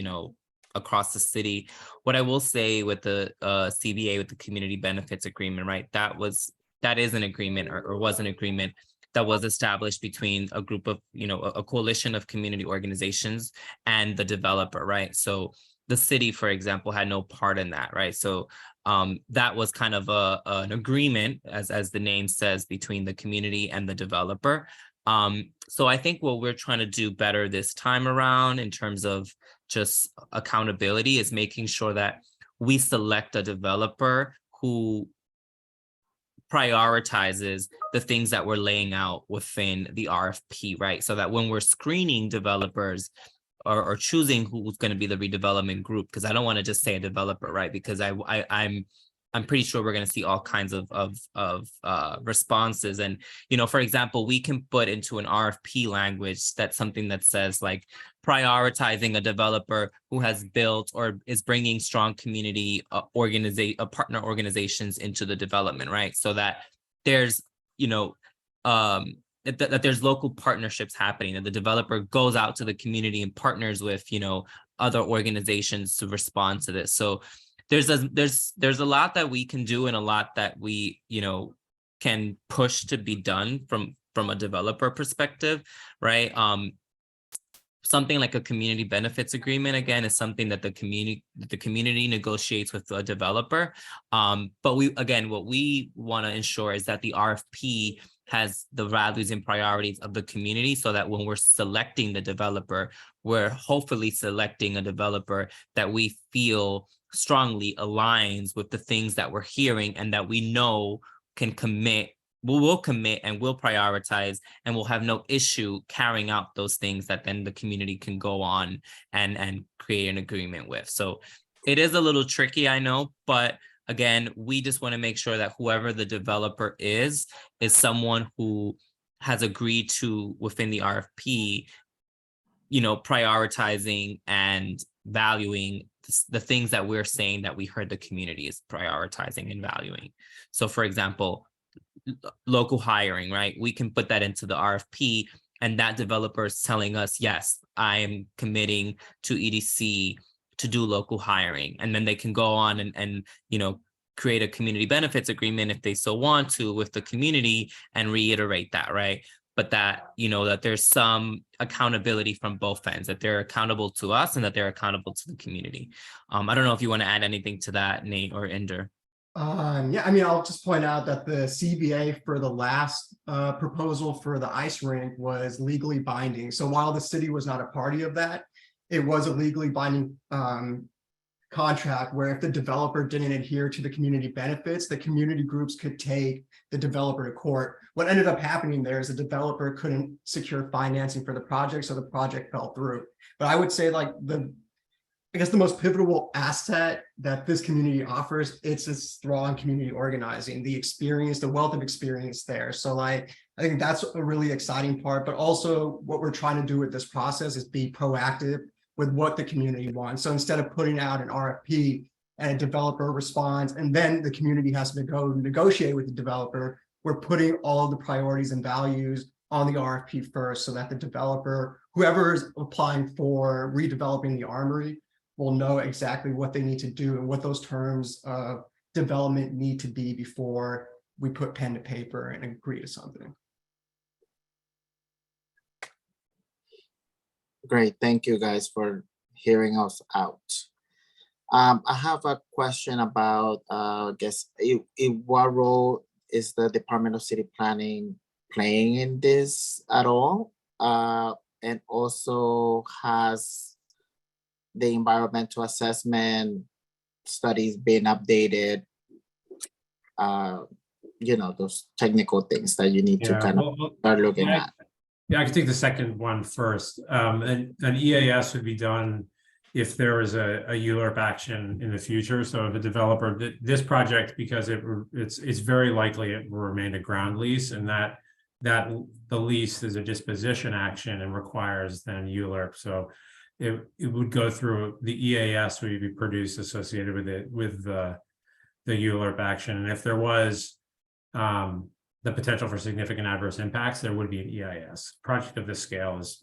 across the city. What I will say with the CBA, with the community benefits agreement, right? That is an agreement or was an agreement that was established between a group of, a coalition of community organizations and the developer, right? So the city, for example, had no part in that, right? So that was kind of an agreement, as the name says, between the community and the developer. So I think what we're trying to do better this time around in terms of just accountability is making sure that we select a developer who prioritizes the things that we're laying out within the RFP, right? So that when we're screening developers or choosing who's going to be the redevelopment group, because I don't want to just say a developer, right? Because I'm pretty sure we're going to see all kinds of responses. And, for example, we can put into an RFP language that's something that says like prioritizing a developer who has built or is bringing strong community partner organizations into the development, right? So that there's, that there's local partnerships happening, that the developer goes out to the community and partners with, other organizations to respond to this. So there's a lot that we can do and a lot that we, can push to be done from a developer perspective, right? Something like a community benefits agreement, again, is something that the community negotiates with the developer. But what we want to ensure is that the RFP has the values and priorities of the community, so that when we're selecting the developer, we're hopefully selecting a developer that we feel strongly aligns with the things that we're hearing and that we know can commit. We'll commit and we'll prioritize, and we'll have no issue carrying out those things that then the community can go on and create an agreement with. So it is a little tricky, I know, but again, we just want to make sure that whoever the developer is someone who has agreed to, within the RFP, prioritizing and valuing the things that we're saying that we heard the community is prioritizing and valuing. So for example, local hiring, right? We can put that into the RFP, and that developer is telling us, yes, I am committing to EDC to do local hiring. And then they can go on and create a community benefits agreement if they so want to with the community and reiterate that, right? But that, that there's some accountability from both ends, that they're accountable to us and that they're accountable to the community. I don't know if you want to add anything to that, Nate or Inder. Yeah, I mean, I'll just point out that the CBA for the last proposal for the ice rink was legally binding. So while the city was not a party of that, it was a legally binding contract where if the developer didn't adhere to the community benefits, the community groups could take the developer to court. What ended up happening there is the developer couldn't secure financing for the project, so the project fell through. But I would say I guess the most pivotal asset that this community offers, it's a strong community organizing, the experience, the wealth of experience there. So I think that's a really exciting part, but also what we're trying to do with this process is be proactive with what the community wants. So instead of putting out an RFP and a developer responds, and then the community has to go negotiate with the developer, we're putting all of the priorities and values on the RFP first, so that the developer, whoever is applying for redeveloping the armory, will know exactly what they need to do and what those terms of development need to be before we put pen to paper and agree to something. Great, thank you guys for hearing us out. I have a question about, I guess, what role is the Department of City Planning playing in this at all? And also, has the environmental assessment studies been updated? Those technical things that you need to kind of start looking at. Yeah, I can take the second one first. An EAS would be done if there was a ULURP action in the future. So if a developer, this project, because it's very likely it will remain a ground lease, and that the lease is a disposition action and requires then ULURP. So it would go through the EAS would be produced associated with the ULURP action. And if there was the potential for significant adverse impacts, there would be an EIS. Project of this scale is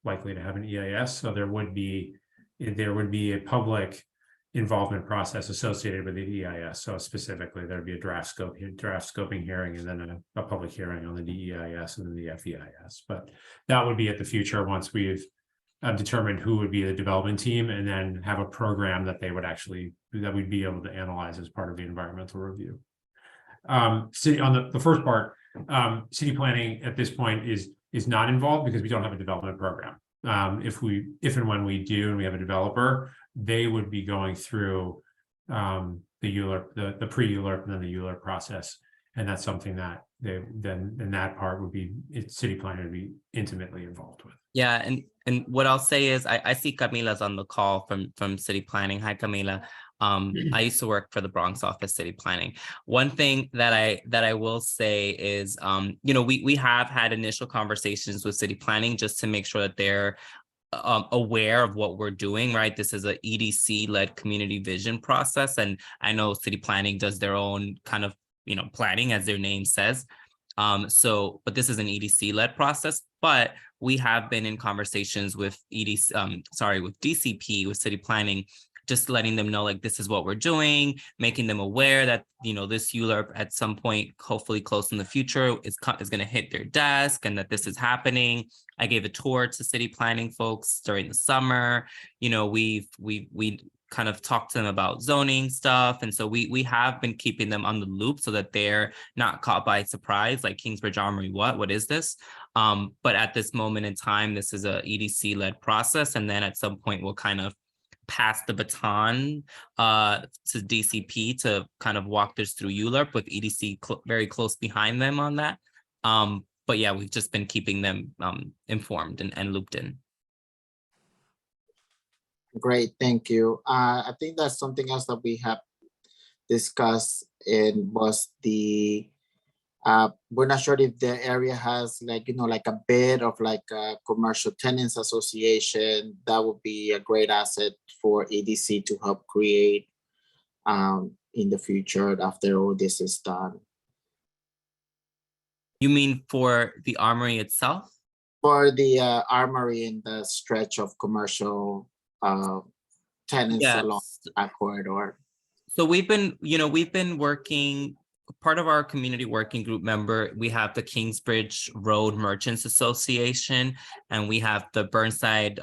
likely to have an EIS. So there would be a public involvement process associated with the EIS. So specifically, there'd be a draft scoping hearing, and then a public hearing on the DEIS and then the FEIS. But that would be at the future once we've determined who would be the development team, and then have a program that we'd be able to analyze as part of the environmental review. City on the first part, city planning at this point is not involved because we don't have a development program. If and when we do, and we have a developer, they would be going through the ULURP, the pre-ULURP, and then the ULURP process, and that's something that that part would be city planning would be intimately involved with. Yeah, and what I'll say is I see Camila's on the call from city planning. Hi, Camila. I used to work for the Bronx office city planning. One thing that I will say is, we have had initial conversations with city planning just to make sure that they're aware of what we're doing, right? This is a EDC-led community vision process. And I know city planning does their own kind of, planning, as their name says. But this is an EDC-led process, but we have been in conversations with with DCP, with city planning, just letting them know, like, this is what we're doing, making them aware that, this ULURP at some point, hopefully close in the future, is going to hit their desk, and that this is happening. I gave a tour to city planning folks during the summer. We kind of talked to them about zoning stuff. And so we have been keeping them on the loop so that they're not caught by surprise, like Kingsbridge Armory, what is this? But at this moment in time, this is a EDC-led process. And then at some point, we'll kind of pass the baton to DCP to kind of walk this through ULURP, with EDC very close behind them on that. But yeah, we've just been keeping them informed and looped in. Great, thank you. I think that's something else that we have discussed, and was the we're not sure if the area has, like, like a bid of like a commercial tenants association. That would be a great asset for EDC to help create in the future after all this is done. You mean for the Armory itself? For the Armory in the stretch of commercial tenants along that corridor. So we've been working. Part of our community working group member, we have the Kingsbridge Road Merchants Association, and we have the Burnside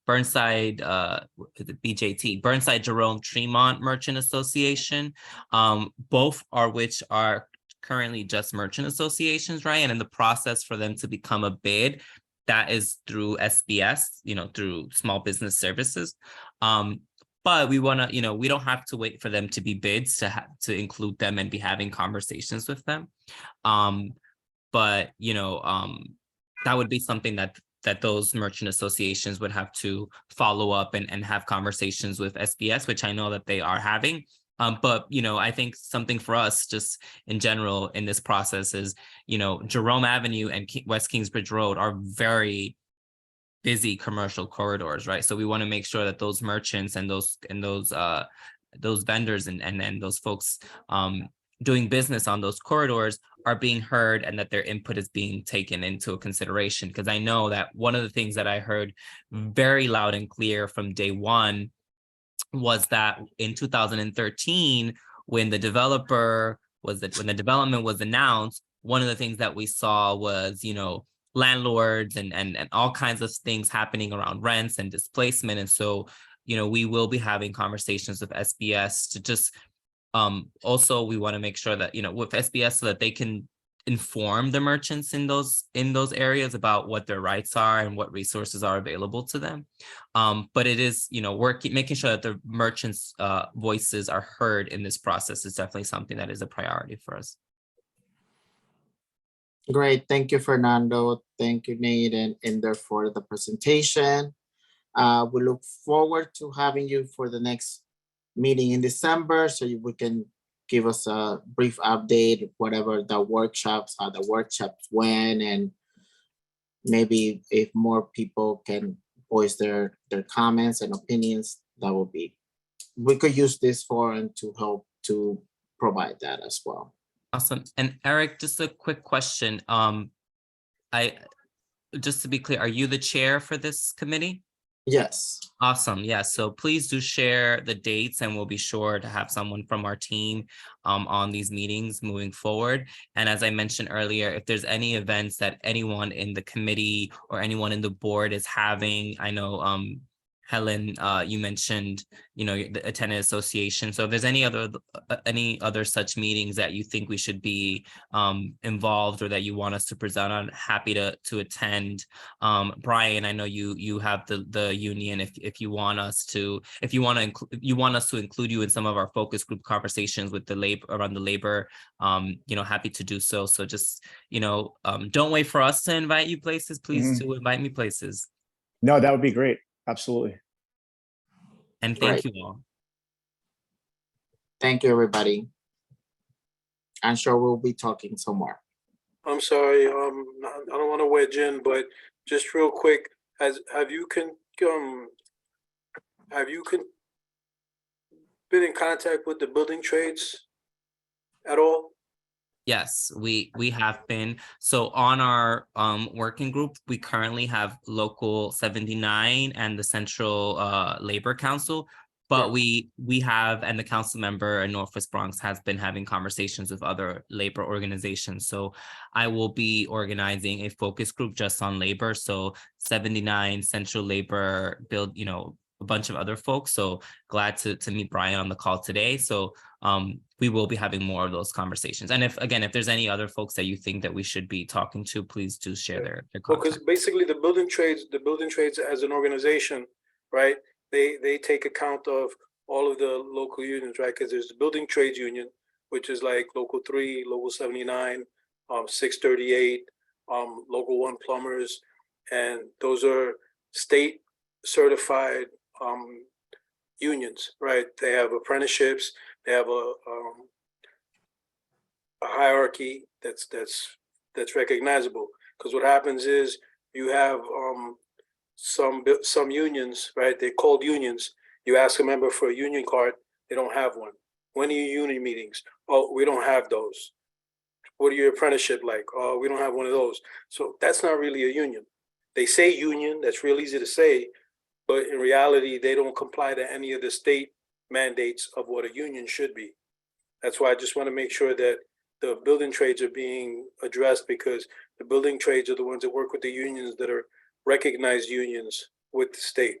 BJT, Burnside Jerome Tremont Merchant Association, both which are currently just merchant associations, right? And in the process for them to become a bid, that is through SBS, through Small Business Services. But we want to, we don't have to wait for them to be bids to include them and be having conversations with them. But that would be something that those merchant associations would have to follow up and have conversations with SBS, which I know that they are having. But I think something for us just in general in this process is, Jerome Avenue and West Kingsbridge Road are very busy commercial corridors, right? So we want to make sure that those merchants and those vendors and those folks doing business on those corridors are being heard, and that their input is being taken into consideration. Because I know that one of the things that I heard very loud and clear from day one was that in 2013, when the development was announced, one of the things that we saw was, landlords and all kinds of things happening around rents and displacement. And so, we will be having conversations with SBS to just also, we want to make sure that, with SBS, so that they can inform the merchants in those areas about what their rights are and what resources are available to them. But it is, making sure that the merchants' voices are heard in this process is definitely something that is a priority for us. Great, thank you, Fernando. Thank you, Nate and Inder, for the presentation. We look forward to having you for the next meeting in December, so we can give us a brief update, whatever the workshops, how the workshops went, and maybe if more people can voice their comments and opinions, that would be, we could use this forum to help to provide that as well. Awesome. And Eric, just a quick question. Just to be clear, are you the chair for this committee? Yes. Awesome. Yeah. So please do share the dates, and we'll be sure to have someone from our team on these meetings moving forward. And as I mentioned earlier, if there's any events that anyone in the committee or anyone in the board is having, I know Helen, you mentioned, the tenant association. So if there's any other such meetings that you think we should be involved, or that you want us to present on, happy to attend. Brian, I know you have the union. If you want us to include you in some of our focus group conversations with the labor around the labor, happy to do so. So just don't wait for us to invite you places. Please do invite me places. No, that would be great. Absolutely. And thank you all. Thank you, everybody. I'm sure we'll be talking some more. I'm sorry, I don't want to wedge in, but just real quick, have you been in contact with the building trades at all? Yes, we have been. So on our working group, we currently have Local 79 and the Central Labor Council. But we have, and the council member in Northwest Bronx has been having conversations with other labor organizations. So I will be organizing a focus group just on labor. So 79, Central Labor, build, a bunch of other folks. So glad to meet Brian on the call today. So we will be having more of those conversations. And if there's any other folks that you think that we should be talking to, please do share their Well, because contact. basically the building trades as an organization, right? They take account of all of the local unions, right? Because there's the building trades union, which is like Local 3, Local 79, 638, Local 1 plumbers, and those are state certified unions, right? They have apprenticeships. They have a hierarchy that's recognizable. Because what happens is you have some unions, right? They're called unions. You ask a member for a union card, they don't have one. When are your union meetings? Oh, we don't have those. What are your apprenticeship like? Oh, we don't have one of those. So that's not really a union. They say union, that's real easy to say, but in reality, they don't comply to any of the state mandates of what a union should be. That's why I just want to make sure that the building trades are being addressed, because the building trades are the ones that work with the unions that are recognized unions with the state.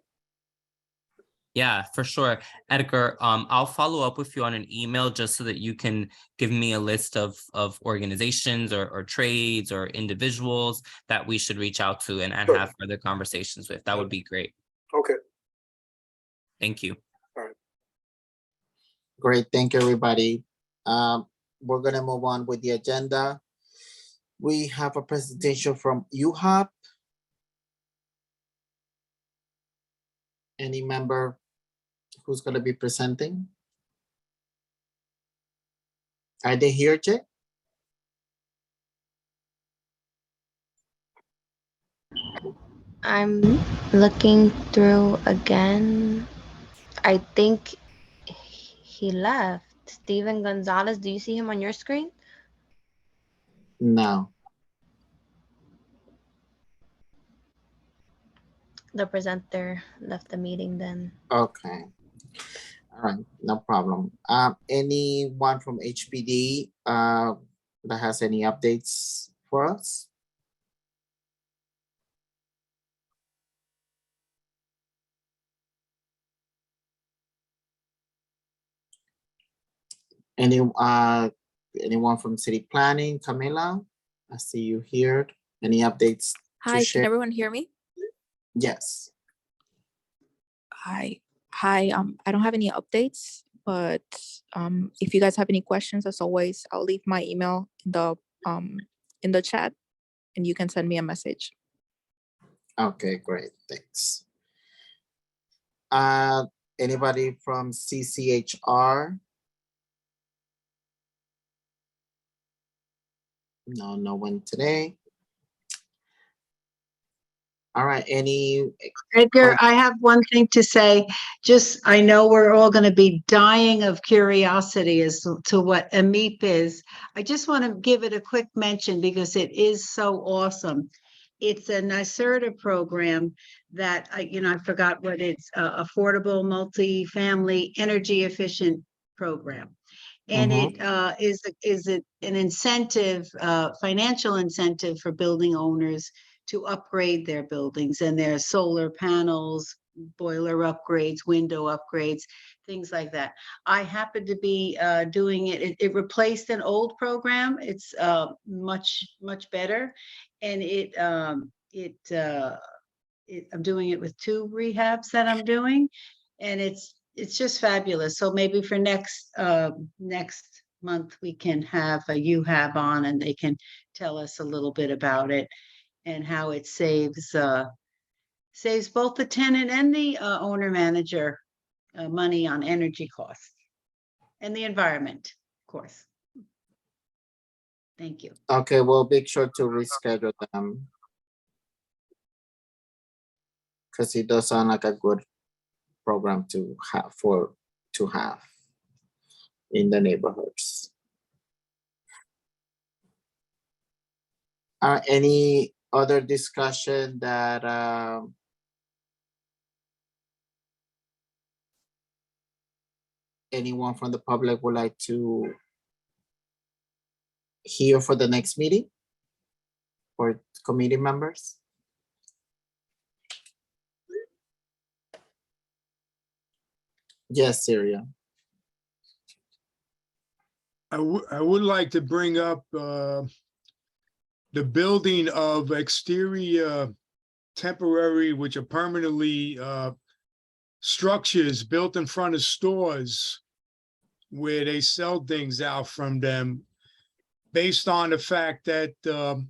Yeah, for sure. Edgar, I'll follow up with you on an email just so that you can give me a list of organizations or trades or individuals that we should reach out to and Sure. have further conversations with. That would be great. Okay. Thank you. All right. Great, thank you, everybody. We're gonna move on with the agenda. We have a presentation from UHOP. Any member who's gonna be presenting? Are they here, Jay? I'm looking through again. I think he left. Steven Gonzalez, do you see him on your screen? No. The presenter left the meeting then. Okay. All right, no problem. Anyone from HPD that has any updates for us? Anyone from city planning? Camila, I see you here. Any updates to Hi, can share? everyone hear me? Yes. Hi. I don't have any updates, but if you guys have any questions, as always, I'll leave my email in the chat and you can send me a message. Okay, great, thanks. Anybody from CCHR? No, no one today. All right, Edgar, I have one thing to say. I know we're all going to be dying of curiosity as to what AMIP is. I just want to give it a quick mention because it is so awesome. It's a NYSERDA program that I forgot what it's, affordable multi-family energy efficient program. And it is an incentive, financial incentive for building owners to upgrade their buildings and their solar panels, boiler upgrades, window upgrades, things like that. I happen to be doing it. It replaced an old program. It's much better, and I'm doing it with 2 rehabs that I'm doing, and it's just fabulous. So maybe for next month we can have a UHAB on, and they can tell us a little bit about it and how it saves both the tenant and the owner manager money on energy costs and the environment, of course. Thank you. Okay, we'll make sure to reschedule them, because it does sound like a good program to have in the neighborhoods. Any other discussion that anyone from the public would like to hear for the next meeting? Or committee members? Yes, Syria. I would like to bring up the building of exterior temporary, which are permanently structures built in front of stores where they sell things out from them, based on the fact that the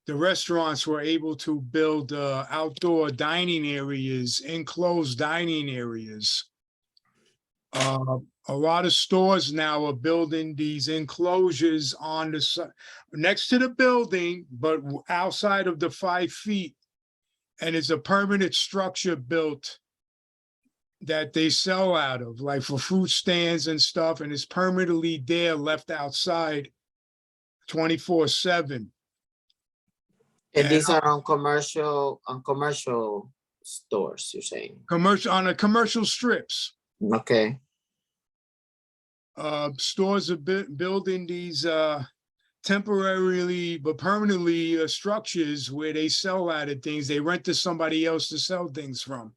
restaurants were able to build outdoor dining areas, enclosed dining areas. A lot of stores now are building these enclosures on the side, next to the building, but outside of the 5 feet. And it's a permanent structure built that they sell out of, like for fruit stands and stuff, and it's permanently there, left outside 24/7. And these are on commercial stores, you're saying? On commercial strips. Okay. Stores are building these temporarily but permanently structures where they sell out of things. They rent to somebody else to sell things from.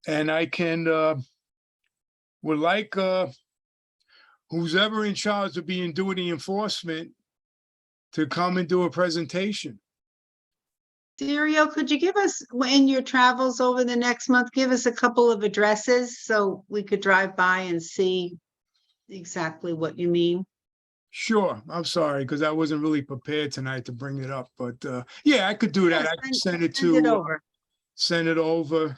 And I would like who's ever in charge of doing the enforcement to come and do a presentation. Dario, could you give us, in your travels over the next month, give us a couple of addresses so we could drive by and see exactly what you mean? Sure. I'm sorry, because I wasn't really prepared tonight to bring it up, but yeah, I could do that. Yeah, I can send it over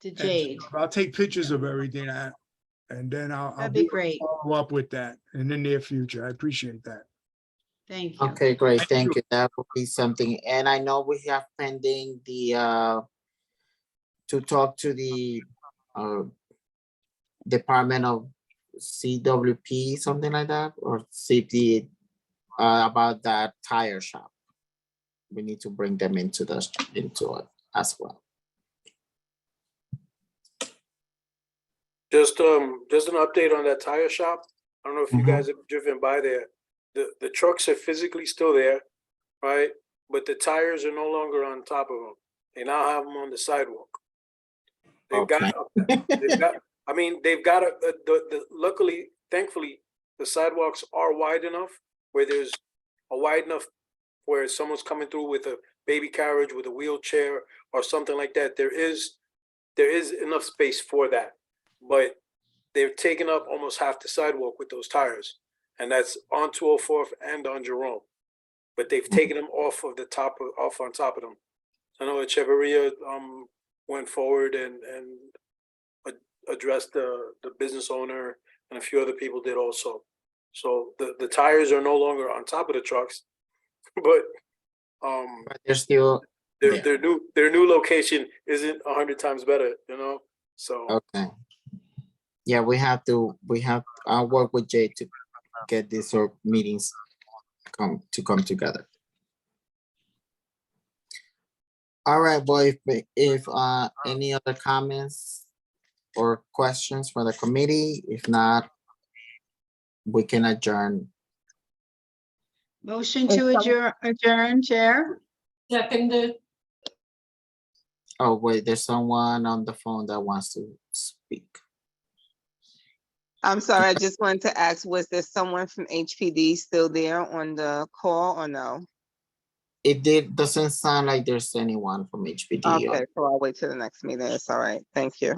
to Jade. I'll take pictures of everything, and then I'll That'd be great. follow up with that in the near future. I appreciate that. Thank you. Okay, great. Thank you. That will be something. And I know we have pending the to talk to the Department of CWP, something like that, or safety about that tire shop. We need to bring them into it as well. Just an update on that tire shop. I don't know if you guys have driven by there. The trucks are physically still there, right? But the tires are no longer on top of them. They now have them on the sidewalk. They've got luckily, thankfully, the sidewalks are wide enough where there's a wide enough where someone's coming through with a baby carriage, with a wheelchair or something like that. There is enough space for that, but they've taken up almost half the sidewalk with those tires. And that's on 204th and on Jerome, but they've taken them off on top of them. I know Echeverria went forward and addressed the business owner, and a few other people did also. So the tires are no longer on top of the trucks, but they're still their new location isn't 100 times better, you know. So okay. Yeah, I'll work with Jay to get these sort of meetings come together. All right, boy, if any other comments or questions for the committee, if not, we can adjourn. Motion to adjourn, Chair. Seconded. Oh, wait, there's someone on the phone that wants to speak. I'm sorry, I just wanted to ask, was there someone from HPD still there on the call or no? Doesn't sound like there's anyone from HPD. Okay, so I'll wait till the next meeting. It's all right. Thank you.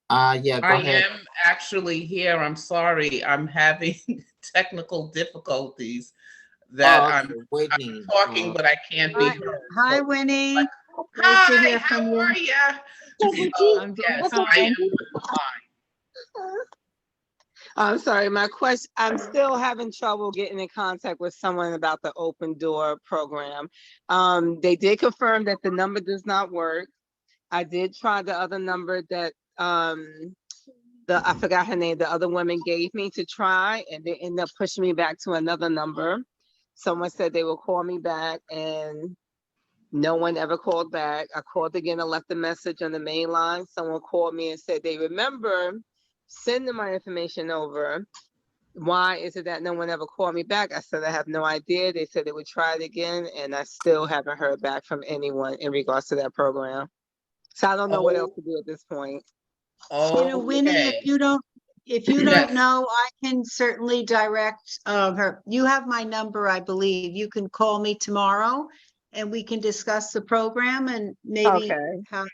Yeah, go ahead. I am actually here. I'm sorry. I'm having technical difficulties that I'm talking, but I can't be heard. Hi, Winnie. Hi, how are you? Yes, I am fine. I'm sorry, my question, I'm still having trouble getting in contact with someone about the open door program. They did confirm that the number does not work. I did try the other number that I forgot her name, the other woman gave me to try, and they ended up pushing me back to another number. Someone said they will call me back, and no one ever called back. I called again and left a message on the main line. Someone called me and said they remember sending my information over. Why is it that no one ever called me back? I said, I have no idea. They said they would try it again, and I still haven't heard back from anyone in regards to that program. So I don't know what else to do at this point. You know, Winnie, if you don't Yes. know, I can certainly direct her. You have my number, I believe. You can call me tomorrow and we can discuss the program and maybe how,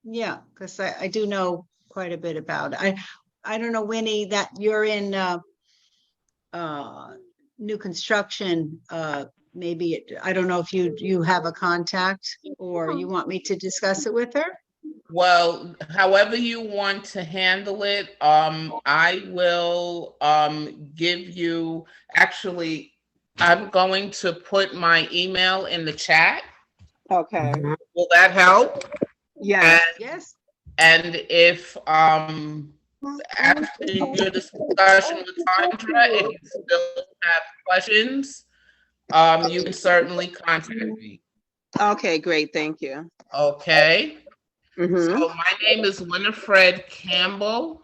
yeah, because I do know quite a bit about it. I don't know, Winnie, that you're in new construction, maybe, I don't know if you have a contact or you want me to discuss it with her? Well, however you want to handle it, I will give you, actually, I'm going to put my email in the chat. Okay. Will that help? Yes. Yes. And if after your discussion with Sandra, if you still have questions, you can certainly contact me. Okay, great. Thank you. Okay. So my name is Winifred Campbell,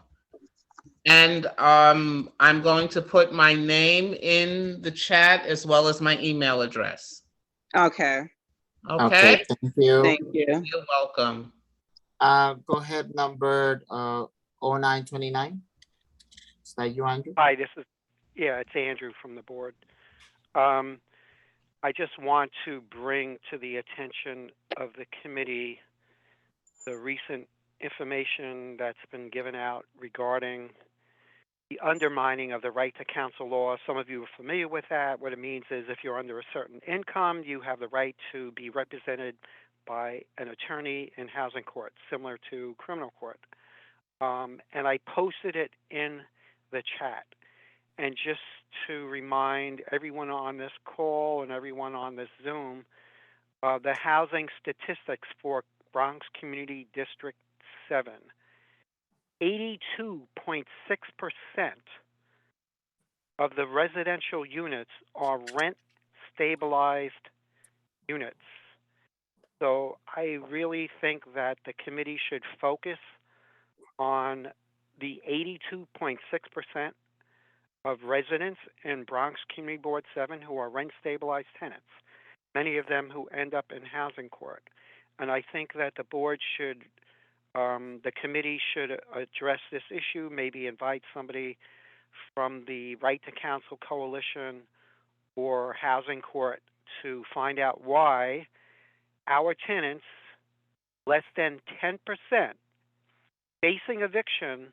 and I'm going to put my name in the chat as well as my email address. Okay. Okay. Thank you. Thank you. You're welcome. Go ahead, number 0929. Is that you, Andrew? Hi, it's Andrew from the board. I just want to bring to the attention of the committee the recent information that's been given out regarding the undermining of the right to counsel law. Some of you are familiar with that. What it means is if you're under a certain income, you have the right to be represented by an attorney in housing court, similar to criminal court. And I posted it in the chat. And just to remind everyone on this call and everyone on this Zoom, the housing statistics for Bronx Community District 7, 82.6% of the residential units are rent stabilized units. So I really think that the committee should focus on the 82.6% of residents in Bronx Community Board 7 who are rent stabilized tenants, many of them who end up in housing court. And I think that the board should, the committee should address this issue, maybe invite somebody from the Right to Counsel Coalition or Housing Court to find out why our tenants, less than 10%, facing eviction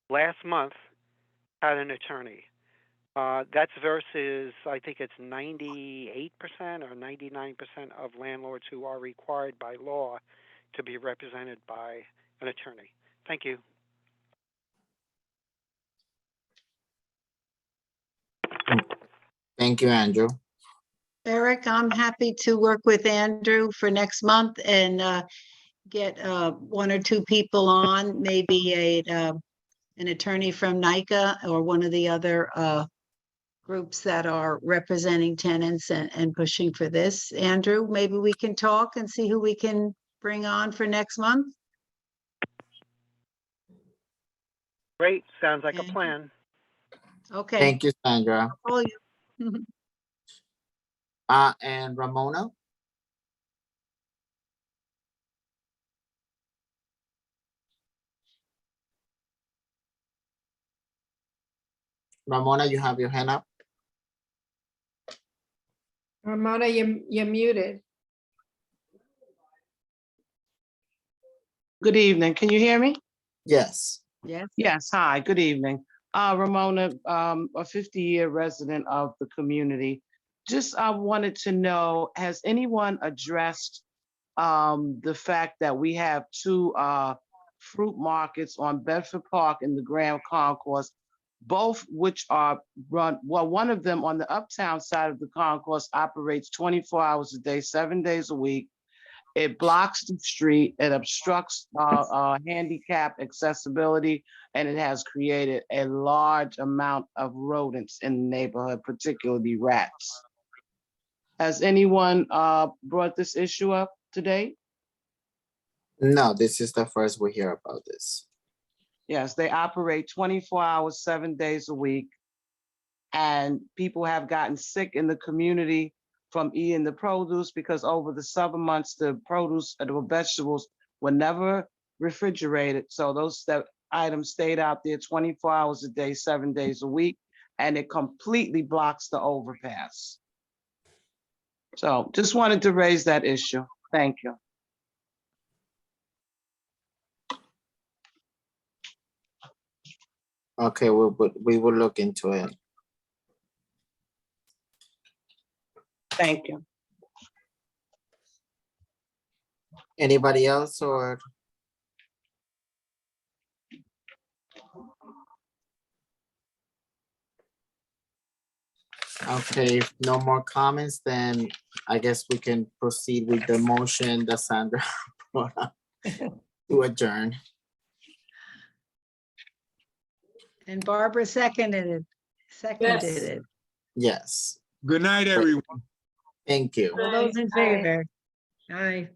last month, had an attorney. That's versus, I think it's 98% or 99% of landlords who are required by law to be represented by an attorney. Thank you. Thank you, Andrew. Eric, I'm happy to work with Andrew for next month and get one or two people on, maybe an attorney from NICA or one of the other groups that are representing tenants and pushing for this. Andrew, maybe we can talk and see who we can bring on for next month. Great. Sounds like a plan. Okay. Thank you, Sandra. I'll call you. And Ramona? Ramona, you have your hand up. Ramona, you're muted. Good evening. Can you hear me? Yes. Yes. Yes. Hi, good evening. Ramona, a 50-year resident of the community. Just wanted to know, has anyone addressed the fact that we have two fruit markets on Bedford Park and the Grand Concourse, both which are run, well, one of them on the uptown side of the concourse operates 24 hours a day, 7 days a week. It blocks the street, it obstructs handicap accessibility, and it has created a large amount of rodents in the neighborhood, particularly rats. Has anyone brought this issue up today? No, this is the first we hear about this. Yes, they operate 24 hours, 7 days a week. And people have gotten sick in the community from eating the produce because over the summer months, the produce and the vegetables were never refrigerated. So those items stayed out there 24 hours a day, 7 days a week, and it completely blocks the overpass. So just wanted to raise that issue. Thank you. Okay, we will look into it. Thank you. Anybody else or? Okay, if no more comments, then I guess we can proceed with the motion that Sandra brought up to adjourn. And Barbara seconded Yes. it. Yes, Good night, everyone. thank you. All those in favor? Aye.